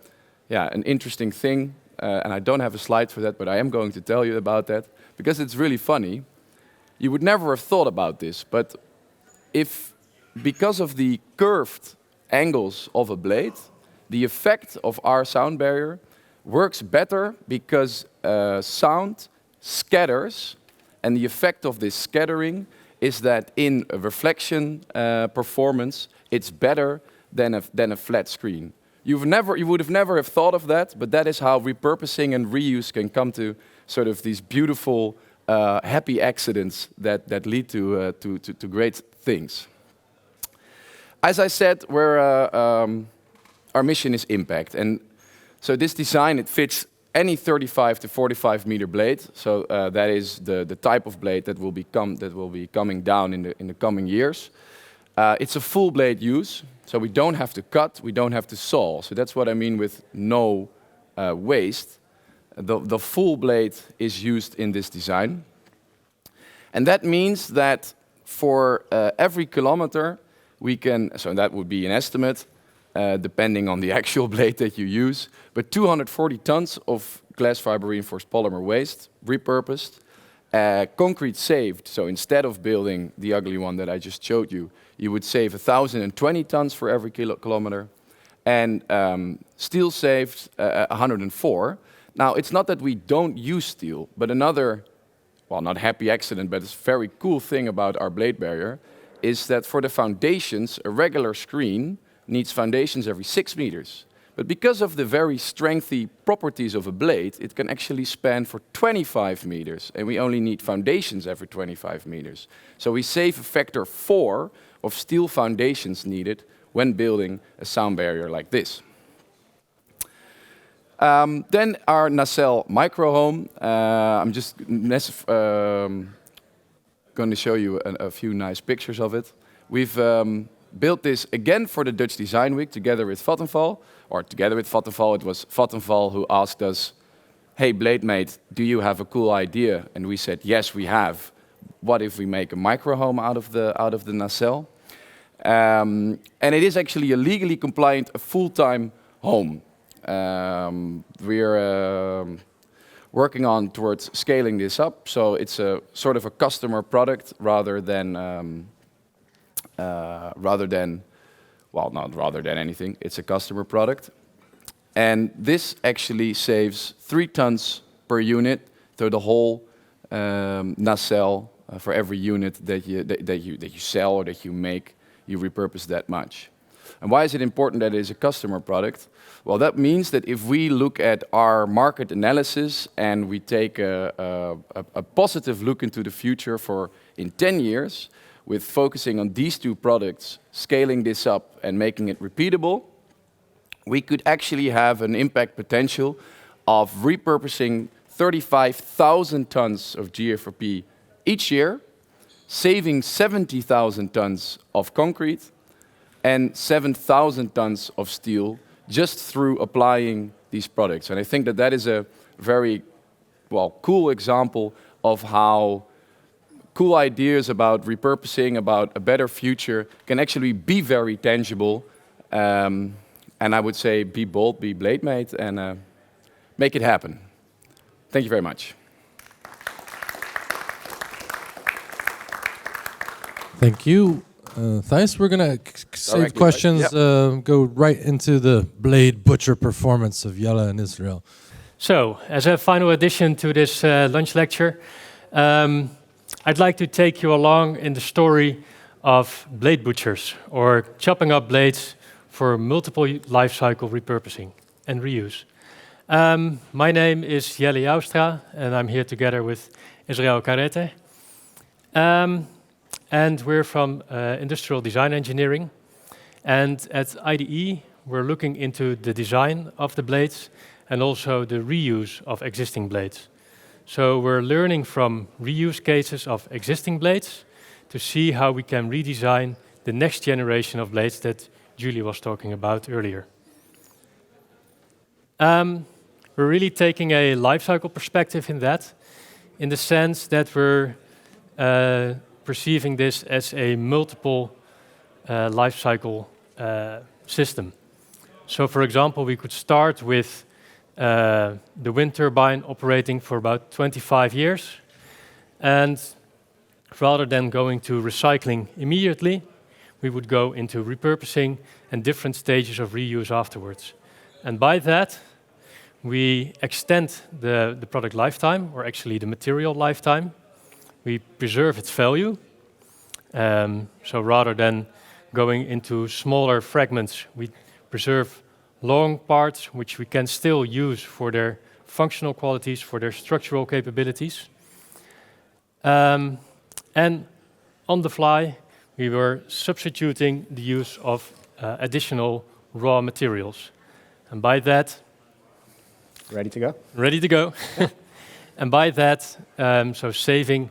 interesting thing. And I don't have a slide for that, but I am going to tell you about that, because it's really funny. You would never have thought about this, but if, because of the curved angles of a blade, the effect of our sound barrier works better because sound scatters, and the effect of this scattering is that in a reflection performance, it's better than a flat screen. You would have never have thought of that, but that is how repurposing and reuse can come to sort of these beautiful, happy accidents that lead to great things. As I said, our mission is impact, and so this design, it fits any 35 to 45 meter blade. So that is the type of blade that will be coming down in the coming years. It's a full blade use, so we don't have to cut, we don't have to saw. So that's what I mean with no waste. The full blade is used in this design. And that means that for every kilometer, we can, so that would be an estimate, depending on the actual blade that you use, but 240 tons of glass fiber reinforced polymer waste repurposed, concrete saved. So instead of building the ugly one that I just showed you, you would save 1,020 tons for every kilometer, and steel saved 104. Now, it's not that we don't use steel, but another, well, not happy accident, but it's a very cool thing about our blade barrier is that for the foundations, a regular screen needs foundations every 6 meters. But because of the very strengthy properties of a blade, it can actually span for 25 meters, and we only need foundations every 25 meters. So we save a factor 4 of steel foundations needed when building a sound barrier like this. Then our nacelle micro home. I'm just going to show you a few nice pictures of it. We've built this again for the Dutch Design Week together with Vattenfall, it was Vattenfall who asked us, hey Blademate, do you have a cool idea? And we said, yes, we have. What if we make a micro home out of the nacelle? And it is actually a legally compliant, a full-time home. We're working on towards scaling this up, so it's a sort of a customer product rather than anything. It's a customer product, and this actually saves 3 tons per unit through the whole nacelle. For every unit that you sell or that you make, you repurpose that much. And why is it important that it is a customer product? Well, that means that if we look at our market analysis and we take a positive look into the future for in 10 years, with focusing on these two products, scaling this up and making it repeatable, we could actually have an impact potential of repurposing 35,000 tons of GFRP each year, saving 70,000 tons of concrete and 7,000 tons of steel just through applying these products. And I think that that is a very, well, cool example of how cool ideas about repurposing, about a better future, can actually be very tangible. And I would say be bold, be blade made, and make it happen. Thank you very much. Thank you. Thijs, we're going to save questions, go right into the blade butcher performance of Jelle and Israel. So, as a final addition to this lunch lecture, I'd like to take you along in the story of blade butchers, or chopping up blades for multiple life cycle repurposing and reuse. My name is Jelle Joustra, and I'm here together with Israel Carrete. And we're from Industrial Design Engineering. And at IDE, we're looking into the design of the blades and also the reuse of existing blades. So we're learning from reuse cases of existing blades to see how we can redesign the next generation of blades that Julie was talking about earlier. We're really taking a life cycle perspective in that, in the sense that we're perceiving this as a multiple life cycle system. So for example, we could start with the wind turbine operating for about 25 years. And rather than going to recycling immediately, we would go into repurposing and different stages of reuse afterwards. And by that, we extend the product lifetime, or actually the material lifetime. We preserve its value. So rather than going into smaller fragments, we preserve long parts which we can still use for their functional qualities, for their structural capabilities. And on the fly, we were substituting the use of additional raw materials. And by that... Ready to go? Ready to go. And by that, so saving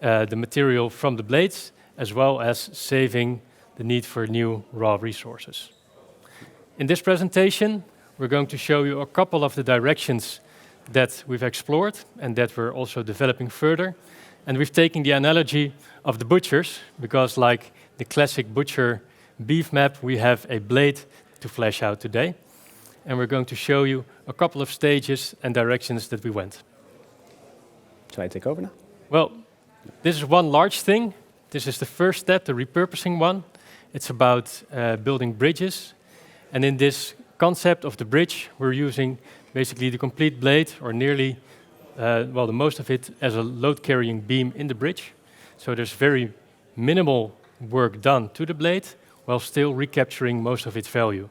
the material from the blades, as well as saving the need for new raw resources. In this presentation, we're going to show you a couple of the directions that we've explored and that we're also developing further. And we've taken the analogy of the butchers, because like the classic butcher beef map, we have a blade to flesh out today. And we're going to show you a couple of stages and directions that we went. Shall I take over now? Well, this is one large thing. This is the first step, the repurposing one. It's about building bridges. And in this concept of the bridge, we're using basically the complete blade, or nearly, well, the most of it as a load-carrying beam in the bridge. So there's very minimal work done to the blade, while still recapturing most of its value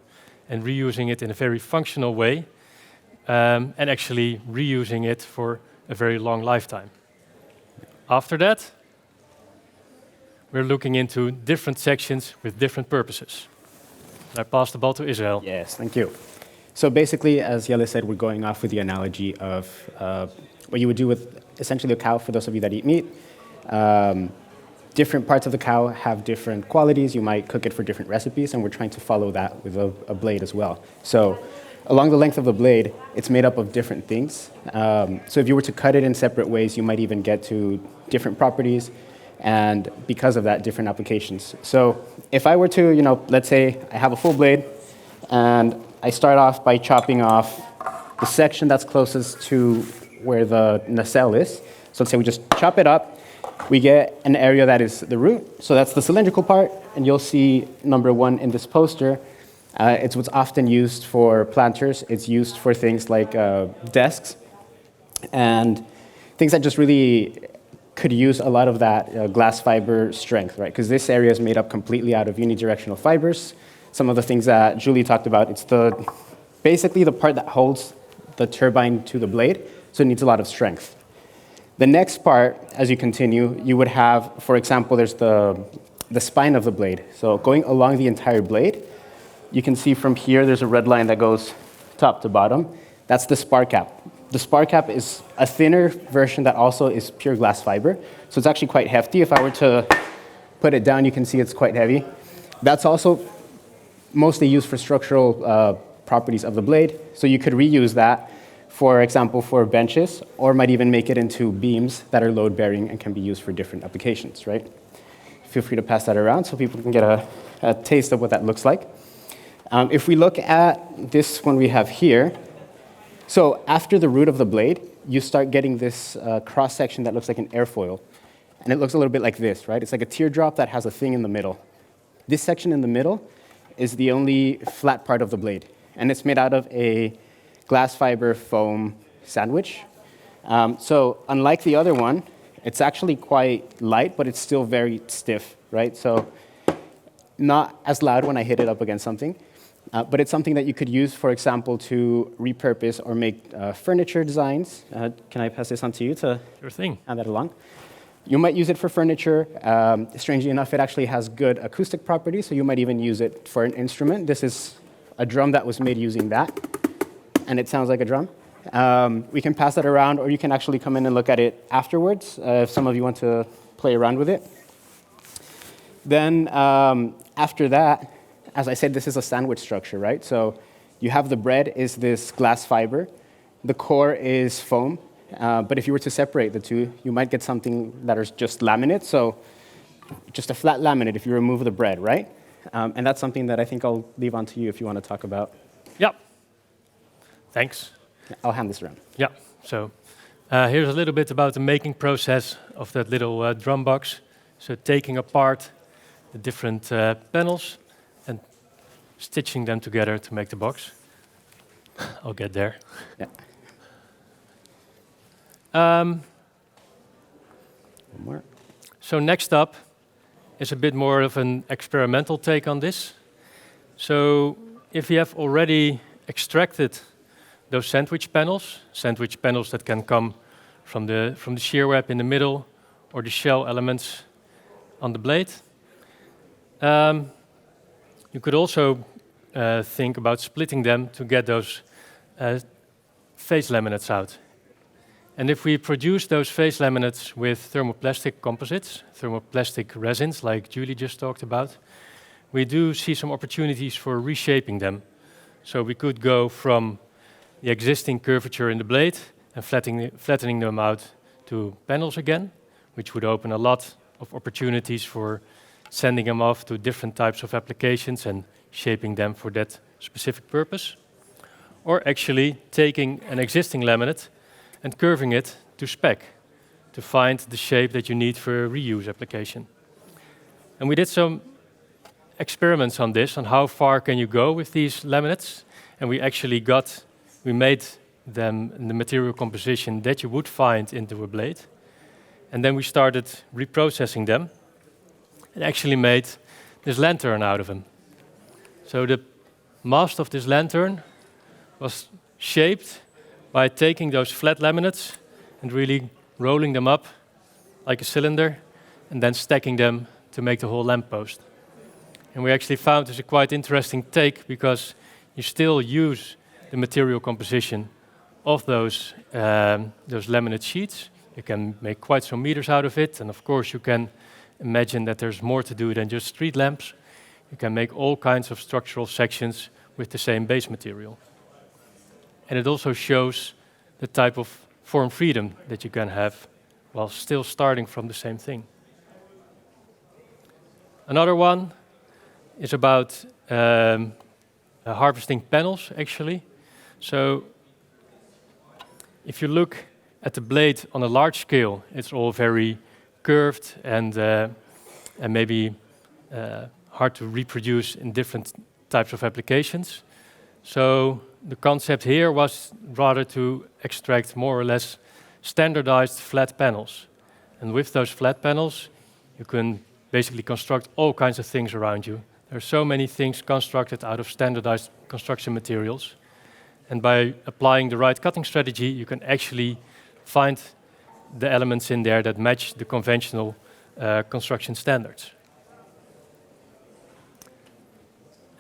and reusing it in a very functional way, and actually reusing it for a very long lifetime. After that, we're looking into different sections with different purposes. I pass the ball to Israel. Yes, thank you. So basically, as Jelle said, we're going off with the analogy of what you would do with essentially a cow, for those of you that eat meat. Different parts of the cow have different qualities. You might cook it for different recipes, and we're trying to follow that with a blade as well. So along the length of the blade, it's made up of different things. So if you were to cut it in separate ways, you might even get to different properties, and because of that, different applications. So if I were to, let's say I have a full blade, and I start off by chopping off the section that's closest to where the nacelle is. So let's say we just chop it up. We get an area that is the root, so that's the cylindrical part, and you'll see number 1 in this poster. It's what's often used for planters. It's used for things like desks, and things that just really could use a lot of that glass fiber strength, right? Because this area is made up completely out of unidirectional fibers. some of the things that Julie talked about. It's basically the part that holds the turbine to the blade, so it needs a lot of strength. The next part, as you continue, you would have, for example, there's the spine of the blade. So going along the entire blade, you can see from here there's a red line that goes top to bottom. That's the spar cap. The spar cap is a thinner version that also is pure glass fiber. So it's actually quite hefty. If I were to put it down, you can see it's quite heavy. That's also mostly used for structural properties of the blade. So you could reuse that, for example, for benches, or might even make it into beams that are load-bearing and can be used for different applications, right? Feel free to pass that around so people can get a taste of what that looks like. If we look at this one we have here, so after the root of the blade, you start getting this cross-section that looks like an airfoil. And it looks a little bit like this, right? It's like a teardrop that has a thing in the middle. This section in the middle is the only flat part of the blade. And it's made out of a glass fiber foam sandwich. So unlike the other one, it's actually quite light, but it's still very stiff, right? So not as loud when I hit it up against something. But it's something that you could use, for example, to repurpose or make furniture designs. Can I pass this on to you to Sure thing. hand that along? You might use it for furniture. Strangely enough, it actually has good acoustic properties, so you might even use it for an instrument. This is a drum that was made using that, and it sounds like a drum. We can pass that around, or you can actually come in and look at it afterwards, if some of you want to play around with it. Then after that, as I said, this is a sandwich structure, right? So you have the bread is this glass fiber. The core is foam. But if you were to separate the two, you might get something that is just laminate. So just a flat laminate if you remove the bread, right? And that's something that I think I'll leave on to you if you want to talk about. Yeah. Thanks. I'll hand this around. Yeah. So here's a little bit about the making process of that little drum box. So taking apart the different panels and stitching them together to make the box. I'll get there. Yeah. Um, One more. So next up is a bit more of an experimental take on this. So if you have already extracted those sandwich panels that can come from the shear web in the middle or the shell elements on the blade, you could also think about splitting them to get those face laminates out. And if we produce those face laminates with thermoplastic composites, thermoplastic resins, like Julie just talked about, we do see some opportunities for reshaping them. So we could go from the existing curvature in the blade and flattening them out to panels again, which would open a lot of opportunities for sending them off to different types of applications and shaping them for that specific purpose. Or actually taking an existing laminate and curving it to spec, to find the shape that you need for a reuse application. And we did some experiments on this, on how far can you go with these laminates, and we made them in the material composition that you would find into a blade. And then we started reprocessing them and actually made this lantern out of them. So the mast of this lantern was shaped by taking those flat laminates and really rolling them up like a cylinder and then stacking them to make the whole lamppost. And we actually found this a quite interesting take because you still use the material composition of those laminate sheets. You can make quite some meters out of it, and of course you can imagine that there's more to do than just street lamps. You can make all kinds of structural sections with the same base material. And it also shows the type of form freedom that you can have while still starting from the same thing. Another one is about harvesting panels, actually. So if you look at the blade on a large scale, it's all very curved and maybe hard to reproduce in different types of applications. So the concept here was rather to extract more or less standardized flat panels. And with those flat panels, you can basically construct all kinds of things around you There are so many things constructed out of standardized construction materials. And by applying the right cutting strategy, you can actually find the elements in there that match the conventional construction standards.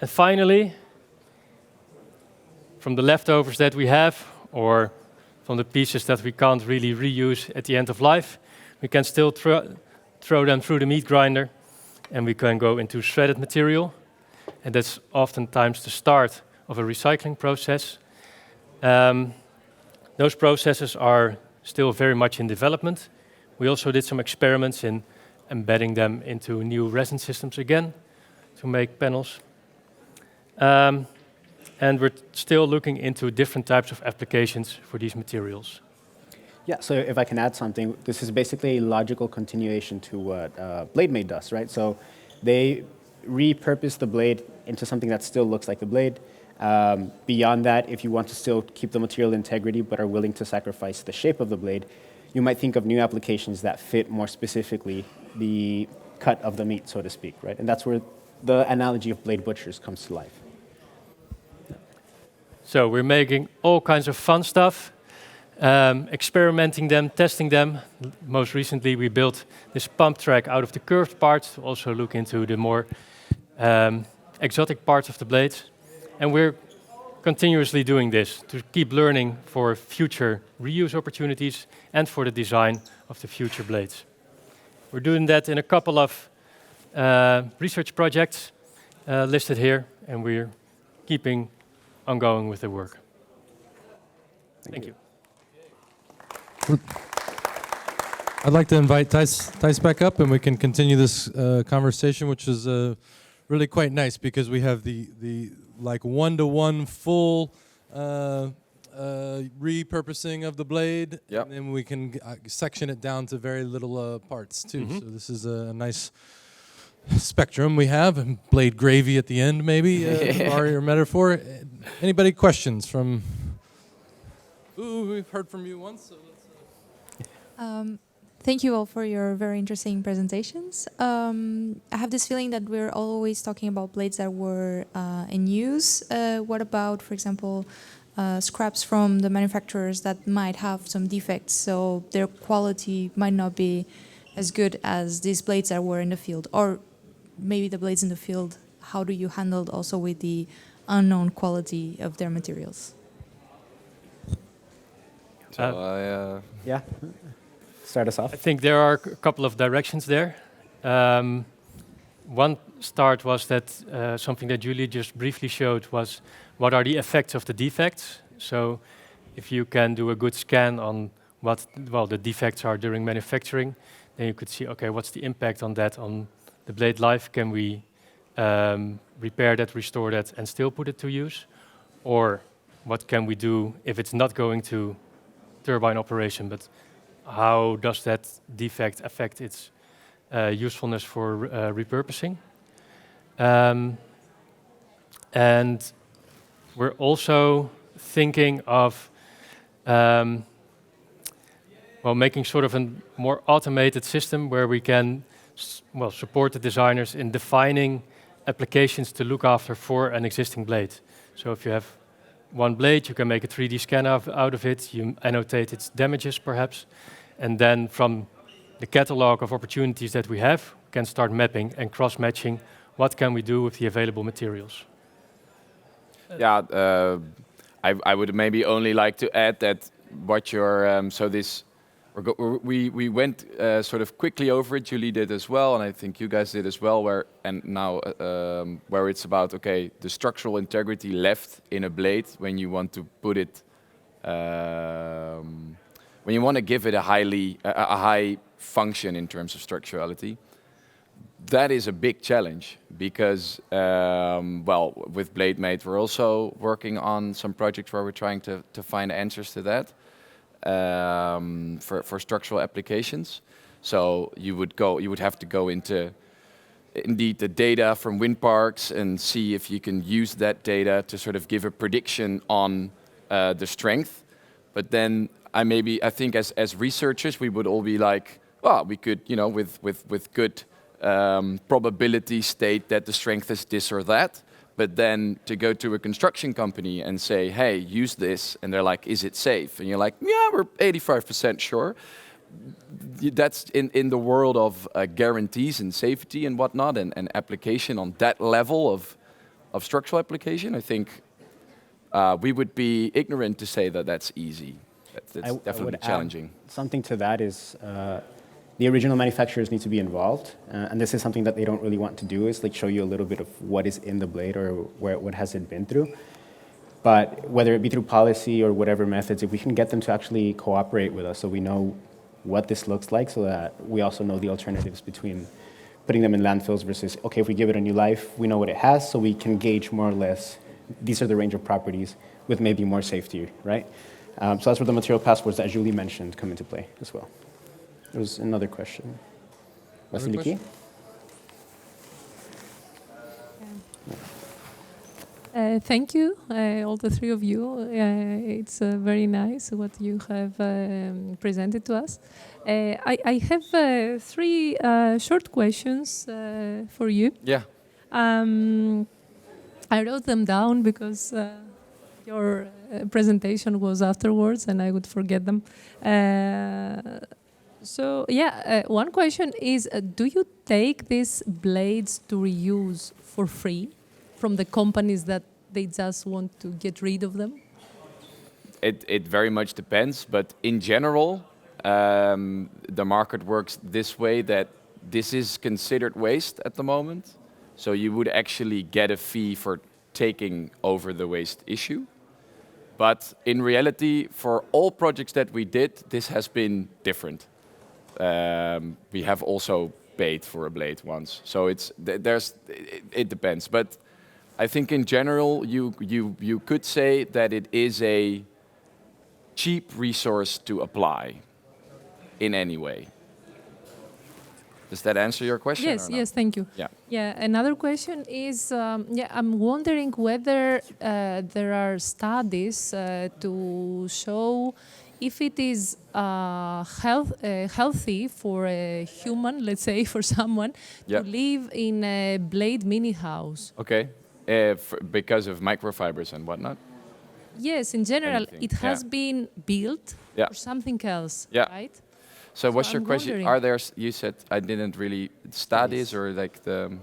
And finally, from the leftovers that we have, or from the pieces that we can't really reuse at the end of life, we can still throw them through the meat grinder, and we can go into shredded material. And that's oftentimes the start of a recycling process. Those processes are still very much in development. We also did some experiments in embedding them into new resin systems again to make panels. And we're still looking into different types of applications for these materials. Yeah, so if I can add something, this is basically a logical continuation to what Blade Made does, right? So they repurpose the blade into something that still looks like the blade. Beyond that, if you want to still keep the material integrity but are willing to sacrifice the shape of the blade, you might think of new applications that fit more specifically the cut of the meat, so to speak, right? And that's where the analogy of blade butchers comes to life. So we're making all kinds of fun stuff, experimenting them, testing them. Most recently, we built this pump track out of the curved parts to also look into the more exotic parts of the blades. And we're continuously doing this to keep learning for future reuse opportunities and for the design of the future blades. We're doing that in a couple of research projects listed here, and we're keeping ongoing with the work. Thank you. I'd like to invite Thijs back up, and we can continue this conversation, which is really quite nice because we have the like one-to-one full repurposing of the blade, Yep. and then we can section it down to very little parts too. So this is a nice spectrum we have, and blade gravy at the end, maybe, or metaphor. Anybody questions from? Ooh, we've heard from you once. So let's, Thank you all for your very interesting presentations. I have this feeling that we're always talking about blades that were in use. What about, for example, scraps from the manufacturers that might have some defects, so their quality might not be as good as these blades that were in the field? Or maybe the blades in the field, how do you handle also with the unknown quality of their materials? So Yeah. Start us off. I think there are a couple of directions there. One start was that something that Julie just briefly showed was what are the effects of the defects. So if you can do a good scan on what the defects are during manufacturing, then you could see, okay, what's the impact on that on the blade life? Can we repair that, restore that, and still put it to use? Or what can we do if it's not going to turbine operation, but how does that defect affect its usefulness for repurposing? And we're also thinking of making sort of a more automated system where we can support the designers in defining applications to look after for an existing blade. So if you have one blade, you can make a 3D scan out of it, you annotate its damages perhaps, and then from the catalog of opportunities that we have, we can start mapping and cross-matching what can we do with the available materials. Yeah, I would maybe only like to add that what you're we went sort of quickly over it. Julie did as well, and I think you guys did as well. Where it's about the structural integrity left in a blade when you want to put it, when you want to give it a high function in terms of structurality. That is a big challenge because, with BladeMate, we're also working on some projects where we're trying to find answers to that for structural applications. So you would have to go into indeed the data from wind parks and see if you can use that data to sort of give a prediction on the strength. But then I think as researchers we would all be like, well, we could with good probability state that the strength is this or that. But then to go to a construction company and say, hey, use this, and they're like, is it safe? And you're like, yeah, we're 85% sure. That's in the world of guarantees and safety and whatnot, and application on that level of structural application. I think we would be ignorant to say that that's easy. That's definitely challenging. Something to that is the original manufacturers need to be involved, and this is something that they don't really want to do, is like show you a little bit of what is in the blade or what has it been through. But whether it be through policy or whatever methods, if we can get them to actually cooperate with us so we know what this looks like, so that we also know the alternatives between putting them in landfills versus, okay, if we give it a new life, we know what it has, so we can gauge more or less, these are the range of properties with maybe more safety, right? So that's where the material passports that Julie mentioned come into play as well. There was another question. Vasiliki? Thank you, all the three of you. It's very nice what you have presented to us. I have three short questions for you. Yeah. I wrote them down because your presentation was afterwards and I would forget them. One question is, do you take these blades to reuse for free from the companies that they just want to get rid of them? It very much depends, but in general, the market works this way, that this is considered waste at the moment. So you would actually get a fee for taking over the waste issue. But in reality, for all projects that we did, this has been different. We have also paid for a blade once. So it depends. But I think in general, you could say that it is a cheap resource to apply in any way. Does that answer your question? Yes, yes, thank you. Yeah. Yeah, another question is, I'm wondering whether there are studies to show if it is healthy for a human, let's say for someone, to live in a blade mini house. Okay, because of microfibers and whatnot? Yes, in general, Anything. it has been built for something else, right? So what's your I'm question? wondering. Are there, you said, I didn't really, studies or like the...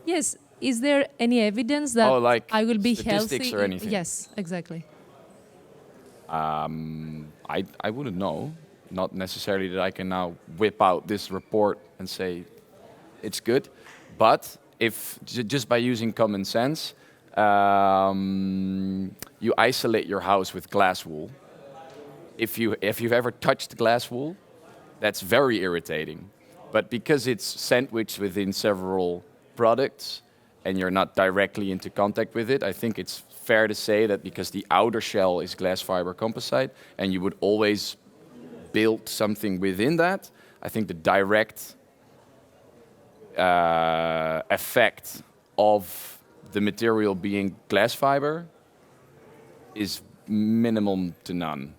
Yes, is there any evidence that I will be statistics healthy? Or anything? Yes, exactly. I wouldn't know. Not necessarily that I can now whip out this report and say it's good. But if just by using common sense, you isolate your house with glass wool. If you've ever touched glass wool, that's very irritating. But because it's sandwiched within several products and you're not directly into contact with it, I think it's fair to say that because the outer shell is glass fiber composite and you would always build something within that, I think the direct effect of the material being glass fiber is minimum to none.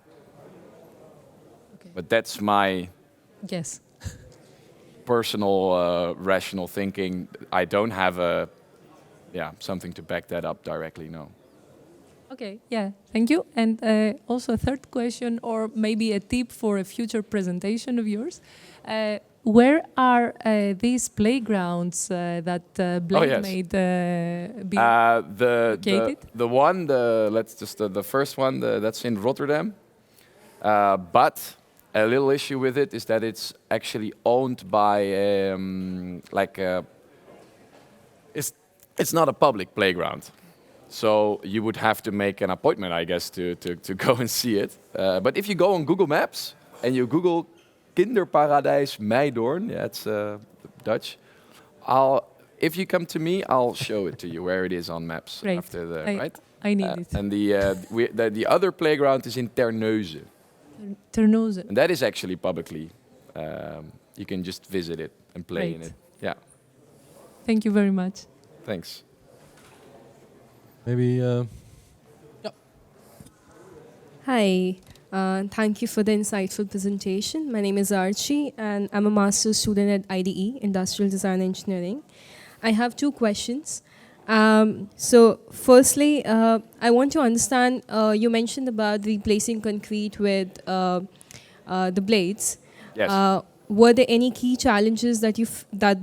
Okay. But that's my personal rational thinking. I don't have something to back that up directly, no. Okay, yeah, thank you. And also a third question, or maybe a tip for a future presentation of yours. Where are these playgrounds that Blade made be located? The one, the first one, that's in Rotterdam. But a little issue with it is that it's actually owned by it's not a public playground. So you would have to make an appointment, I guess, to go and see it. But if you go on Google Maps and you Google Kinderparadijs Meidoorn, it's Dutch. If you come to me, I'll show it to you where it is on maps. Great. After the right. I need it. And the other playground is in Terneuzen. Terneuzen. And that is actually publicly. You can just visit it and play in it. Yeah. Thank you very much. Thanks. Maybe. Hi. Thank you for the insightful presentation. My name is Archie, and I'm a master's student at IDE, Industrial Design Engineering. I have 2 questions. So firstly, I want to understand, you mentioned about replacing concrete with the blades. Yes. Were there any key challenges that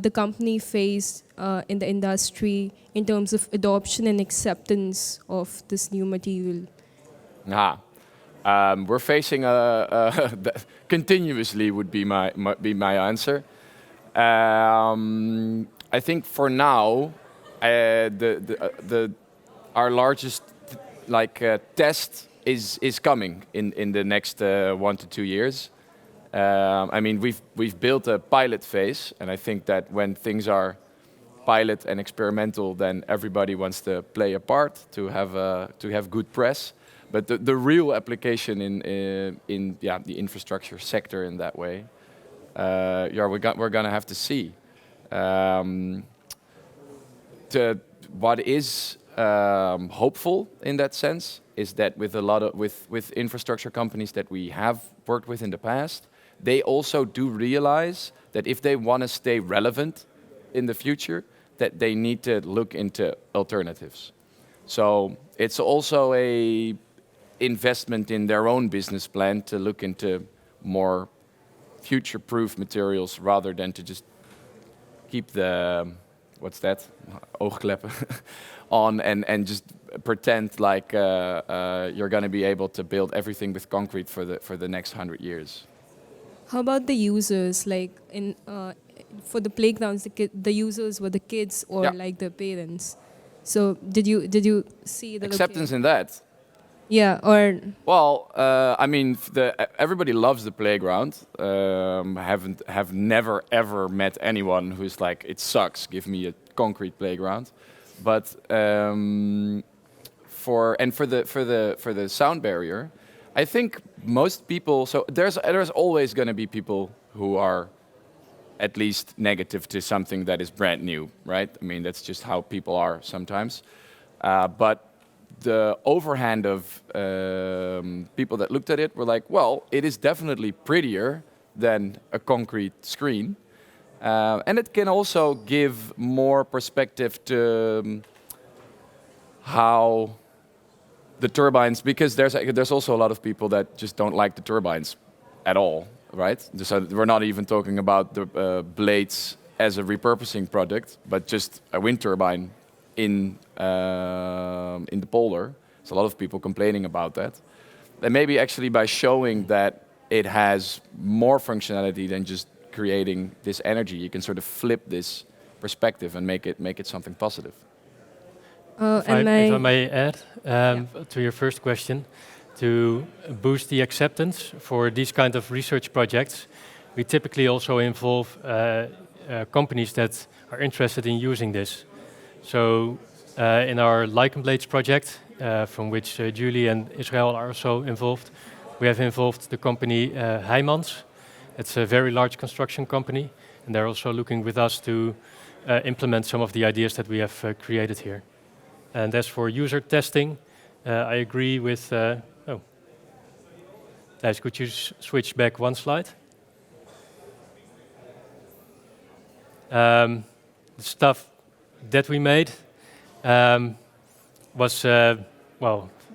the company faced in the industry in terms of adoption and acceptance of this new material? We're facing continuously would be my answer. I think for now, our largest test is coming in the next 1 to 2 years. I mean, we've built a pilot phase, and I think that when things are pilot and experimental, then everybody wants to play a part to have good press. But the real application in the infrastructure sector in that way, we're gonna have to see. What is hopeful in that sense is that with infrastructure companies that we have worked with in the past, they also do realize that if they want to stay relevant in the future, that they need to look into alternatives. So it's also a investment in their own business plan to look into more future-proof materials rather than to just keep the oogkleppen on and just pretend like you're going to be able to build everything with concrete for the next 100 years. How about the users? Like for the playgrounds, the users were the kids or like the parents. So did you see the acceptance in that? Yeah, or well, I mean, everybody loves the playground. Have never ever met anyone who's like, it sucks. Give me a concrete playground. But for the sound barrier, I think most people. So there's always going to be people who are at least negative to something that is brand new, right? I mean, that's just how people are sometimes. But the overhand of people that looked at it were like, well, it is definitely prettier than a concrete screen. And it can also give more perspective to how the turbines, because there's also a lot of people that just don't like the turbines at all, right? So we're not even talking about the blades as a repurposing product, but just a wind turbine in the polder. There's a lot of people complaining about that. And maybe actually by showing that it has more functionality than just creating this energy, you can sort of flip this perspective and make it something positive. If I may add to your first question, to boost the acceptance for these kind of research projects, we typically also involve companies that are interested in using this. So in our lichen blades project, from which Julie and Israel are also involved, we have involved the company Heijmans. It's a very large construction company, and they're also looking with us to implement some of the ideas that we have created here. And as for user testing, I agree with... Thijs, could you switch back one slide? The stuff that we made was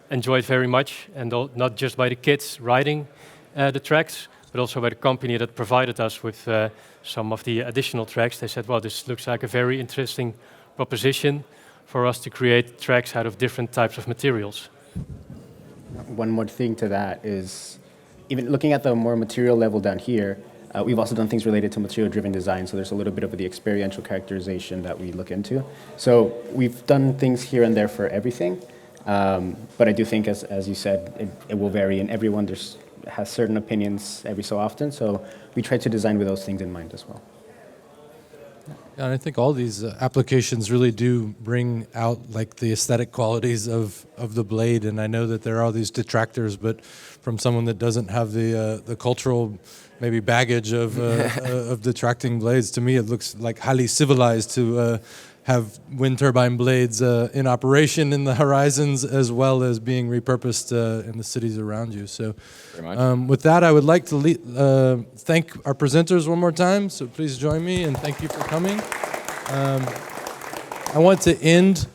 enjoyed very much, and not just by the kids riding the tracks, but also by the company that provided us with some of the additional tracks. They said, well, this looks like a very interesting proposition for us to create tracks out of different types of materials. One more thing to that is, even looking at the more material level down here, we've also done things related to material-driven design, so there's a little bit of the experiential characterization that we look into. So we've done things here and there for everything, but I do think, as you said, it will vary, and everyone has certain opinions every so often, so we try to design with those things in mind as well. And I think all these applications really do bring out like the aesthetic qualities of the blade. And I know that there are all these detractors, but from someone that doesn't have the cultural maybe baggage of detracting blades, to me it looks like highly civilized to have wind turbine blades in operation in the horizons, as well as being repurposed in the cities around you. So with that, I would like to thank our presenters one more time. So please join me, and thank you for coming. I want to end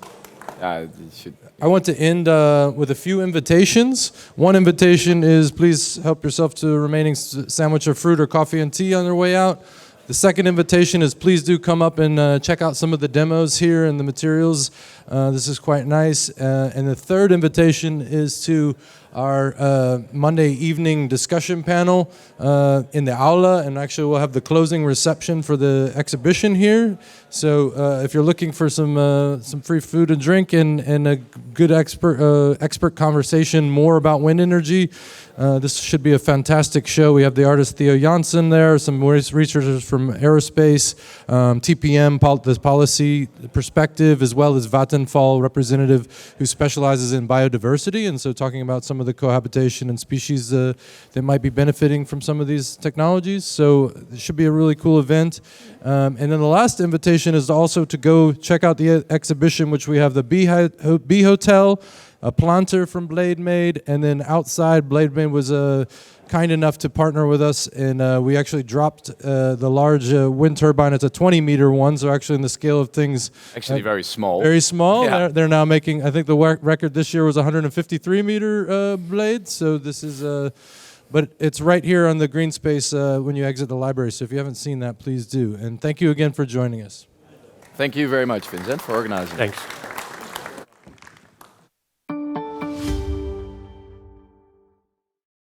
with a few invitations. One invitation is please help yourself to a remaining sandwich of fruit or coffee and tea on your way out. The second invitation is please do come up and check out some of the demos here and the materials. This is quite nice. And the third invitation is to our Monday evening discussion panel in the aula, and actually we'll have the closing reception for the exhibition here. So if you're looking for some free food and drink and a good expert conversation more about wind energy, this should be a fantastic show. We have the artist Theo Janssen there, some researchers from aerospace, TPM, the policy perspective, as well as Vattenfall representative who specializes in biodiversity, and so talking about some of the cohabitation and species that might be benefiting from some of these technologies. So it should be a really cool event. And then the last invitation is also to go check out the exhibition, which we have the Bee Hotel, a planter from Blade Made, and then outside Blade Made was kind enough to partner with us, and we actually dropped the large wind turbine. It's a 20-meter one, so actually in the scale of things... Actually very small. Very small. Yeah. They're now making, I think the record this year was 153-meter blade, so this is... but it's right here on the green space when you exit the library, so if you haven't seen that, please do. And thank you again for joining us. Thank you very much, Vincent, for organizing. Thanks.